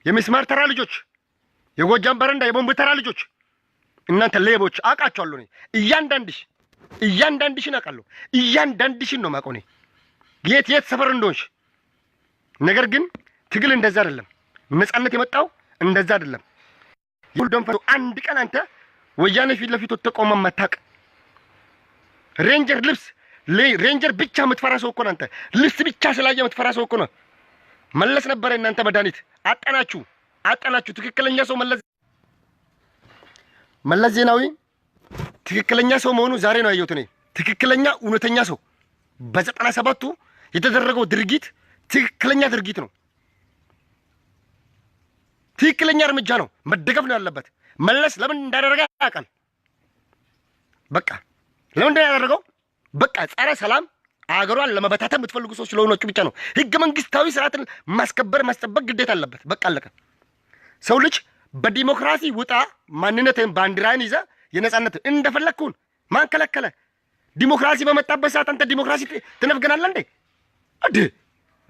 የሚስማር ተራ ልጆች፣ የጎጃም በረንዳ የቦምብ ተራ ልጆች፣ እናንተ ሌቦች አውቃቸዋለሁ። እያንዳንድሽን አውቃለሁ። እያንዳንድሽን ነው የማውቀው እኔ የት ሰፈር እንደሆንሽ። ነገር ግን ትግል እንደዛ አይደለም። ነፃነት የመጣው እንደዛ አይደለም። ይሁን አንድ ቀን አንተ ወያኔ ፊት ለፊት ተቆመ መታቅ ሬንጀር ብቻ የምትፈራ ሰው እኮ ነው አንተ። ልብስ ብቻ ስላየ የምትፈራ ሰው እኮ ነው። መለስ ነበረ እናንተ መድኃኒት አጠናችሁ። ትክክለኛ ሰው መለስ ዜናዊ ትክክለኛ ሰው መሆኑ ዛሬ ነው ያየሁት እኔ። ትክክለኛ እውነተኛ ሰው በ97ቱ የተደረገው ድርጊት ትክክለኛ ድርጊት ነው። ትክክለኛ እርምጃ ነው። መደገፍ ነው ያለበት። መለስ ለምን እንዳደረገ ያውቃል። በቃ ለምን እንዳደረገው በቃ ጸረ ሰላም አገሯን ለመበታተን የምትፈልጉ ሰዎች ስለሆናችሁ ብቻ ነው። ህገ መንግስታዊ ስርዓትን ማስጠበቅ ግዴታ አለበት። በቃ አለቀ። ሰው ልጅ በዲሞክራሲ ውጣ ማንነትን ባንዲራን ይዘ የነጻነት እንደፈለግኩን ማን ከለከለ? ዲሞክራሲ በመጣበት ሰዓት አንተ ዲሞክራሲ ትነፍገናለህ እንዴ?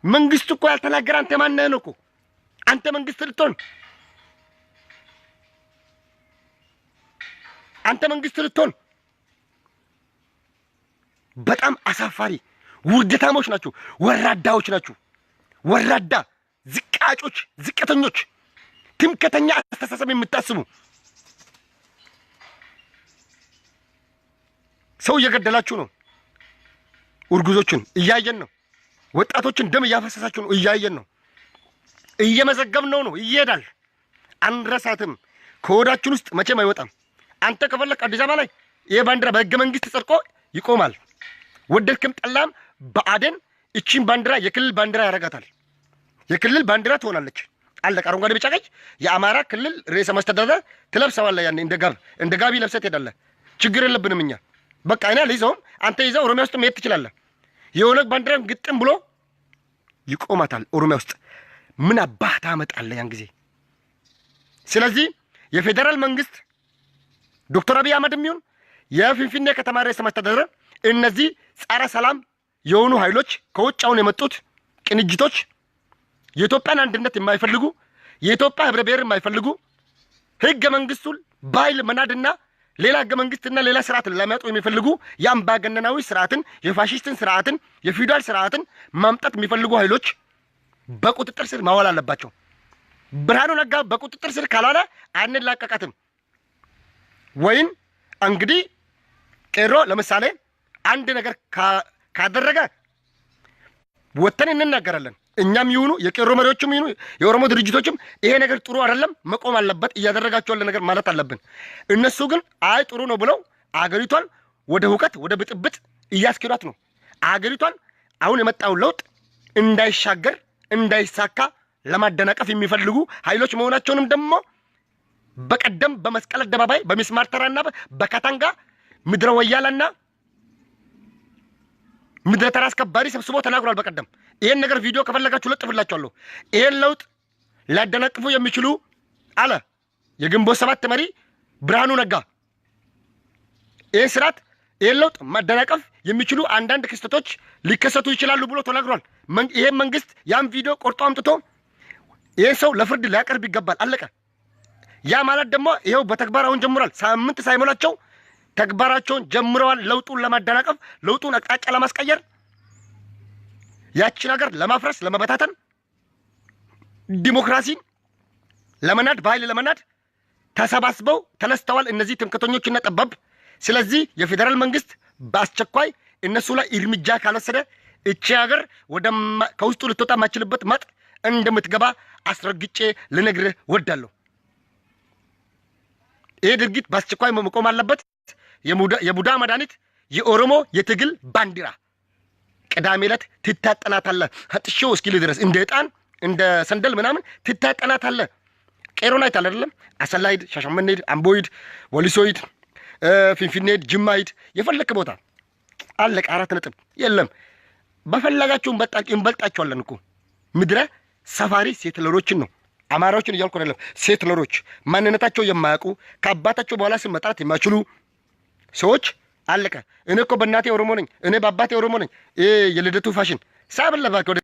መንግስት እኮ ያልተናገረ አንተ ማን ነህ ነው እኮ። አንተ መንግስት ልትሆን በጣም አሳፋሪ ውርደታሞች ናችሁ። ወራዳዎች ናችሁ። ወራዳ ዝቃጮች፣ ዝቅተኞች፣ ትምክህተኛ አስተሳሰብ የምታስቡ ሰው እየገደላችሁ ነው። እርጉዞችን እያየን ነው። ወጣቶችን ደም እያፈሰሳችሁ ነው። እያየን ነው። እየመዘገብነው ነው። ይሄዳል። አንረሳትም። ከወዳችን ውስጥ መቼም አይወጣም። አንተ ከፈለክ አዲስ አበባ ላይ ይሄ ባንዲራ በህገ መንግስት ጸድቆ ይቆማል። ወደድክም ጠላም በአደን እቺን ባንዲራ የክልል ባንዲራ ያረጋታል። የክልል ባንዲራ ትሆናለች። አለቀ። አረንጓዴ ቢጫ ቀይ የአማራ ክልል ርዕሰ መስተዳድር ትለብሰዋለህ። ያኔ እንደ ጋቢ ለብሰህ ትሄዳለህ። ችግር የለብንም እኛ። በቃ እኔ አልይዘውም። አንተ ይዘው ኦሮሚያ ውስጥ መሄድ ትችላለህ። የኦነግ ባንዲራ ግጥም ብሎ ይቆማታል ኦሮሚያ ውስጥ። ምን አባህ ታመጣለህ ያን ጊዜ? ስለዚህ የፌደራል መንግስት ዶክተር አብይ አህመድም ይሁን የፊንፊኔ ከተማ ርዕሰ መስተዳድር እነዚህ ጸረ ሰላም የሆኑ ኃይሎች ከውጭ አሁን የመጡት ቅንጅቶች የኢትዮጵያን አንድነት የማይፈልጉ የኢትዮጵያ ህብረ ብሔር የማይፈልጉ ህገ መንግስቱን በኃይል መናድና ሌላ ህገ መንግስትና ሌላ ስርዓትን ለማያጡ የሚፈልጉ የአምባገነናዊ ስርዓትን፣ የፋሺስትን ስርዓትን፣ የፊውዳል ስርዓትን ማምጣት የሚፈልጉ ኃይሎች በቁጥጥር ስር ማዋል አለባቸው። ብርሃኑ ነጋ በቁጥጥር ስር ካልዋለ አንላቀቃትም። ወይም እንግዲህ ቄሮ ለምሳሌ አንድ ነገር ካደረገ ወተን እንናገራለን። እኛም ይሁኑ የቄሮ መሪዎችም ይሁኑ የኦሮሞ ድርጅቶችም ይሄ ነገር ጥሩ አይደለም፣ መቆም አለበት፣ እያደረጋችሁ ያለ ነገር ማለት አለብን። እነሱ ግን አይ ጥሩ ነው ብለው አገሪቷን ወደ ሁከት ወደ ብጥብጥ እያስኬዷት ነው። አገሪቷን አሁን የመጣውን ለውጥ እንዳይሻገር እንዳይሳካ ለማደናቀፍ የሚፈልጉ ኃይሎች መሆናቸውንም ደግሞ በቀደም በመስቀል አደባባይ በሚስማር ተራና በካታንጋ ምድረ ወያላና ምድረ ተራ አስከባሪ ሰብስቦ ተናግሯል በቀደም። ይሄን ነገር ቪዲዮ ከፈለጋችሁ ለጥፍላችኋለሁ። ይሄን ለውጥ ሊያደናቅፉ የሚችሉ አለ የግንቦት ሰባት መሪ ብርሃኑ ነጋ ይሄን ስርዓት ይሄን ለውጥ ማደናቀፍ የሚችሉ አንዳንድ ክስተቶች ሊከሰቱ ይችላሉ ብሎ ተናግሯል። ይሄን መንግስት ያን ቪዲዮ ቆርጦ አምጥቶ ይሄን ሰው ለፍርድ ሊያቀርብ ይገባል። አለቀ። ያ ማለት ደግሞ ይሄው በተግባር አሁን ጀምሯል። ሳምንት ሳይሞላቸው ተግባራቸውን ጀምረዋል። ለውጡን ለማደናቀፍ፣ ለውጡን አቅጣጫ ለማስቀየር፣ ያቺን ሀገር ለማፍረስ፣ ለመበታተን፣ ዲሞክራሲን ለመናድ፣ በኃይል ለመናድ ተሰባስበው ተነስተዋል እነዚህ ትምክህተኞችና ጠባብ። ስለዚህ የፌዴራል መንግስት በአስቸኳይ እነሱ ላይ እርምጃ ካልወሰደ እቺ ሀገር ከውስጡ ልትወጣ የማችልበት መጥ እንደምትገባ አስረግጬ ልነግርህ ወዳለሁ። ይሄ ድርጊት በአስቸኳይ መቆም አለበት። የቡዳ መድኃኒት የኦሮሞ የትግል ባንዲራ ቅዳሜ ዕለት ትታጠናታለህ ሀጥሾ እስኪል ድረስ እንደ ዕጣን እንደ ሰንደል ምናምን ትታጠናታለህ። ቄሮን አይተሃል አይደለም? አሰላ ሂድ፣ ሻሸመኔ ሂድ፣ አምቦ ሂድ፣ ወሊሶ ሂድ፣ ፊንፊኔ ሂድ፣ ጅማ ሂድ፣ የፈለክ ቦታ አለቀ። 4 ነጥብ የለም። በፈለጋችሁ እንበልጣችኋለን እኮ ምድረ ሰፋሪ ሴትለሮችን ነው። አማራዎችን እያልኩ አይደለም። ሴትለሮች ማንነታቸው የማያውቁ ከአባታቸው በኋላ ስም መጥራት የማይችሉ ሰዎች አለቀ። እኔ እኮ በእናቴ ኦሮሞ ነኝ፣ እኔ በአባቴ ኦሮሞ ነኝ። የልደቱ ፋሽን ሳብለባከ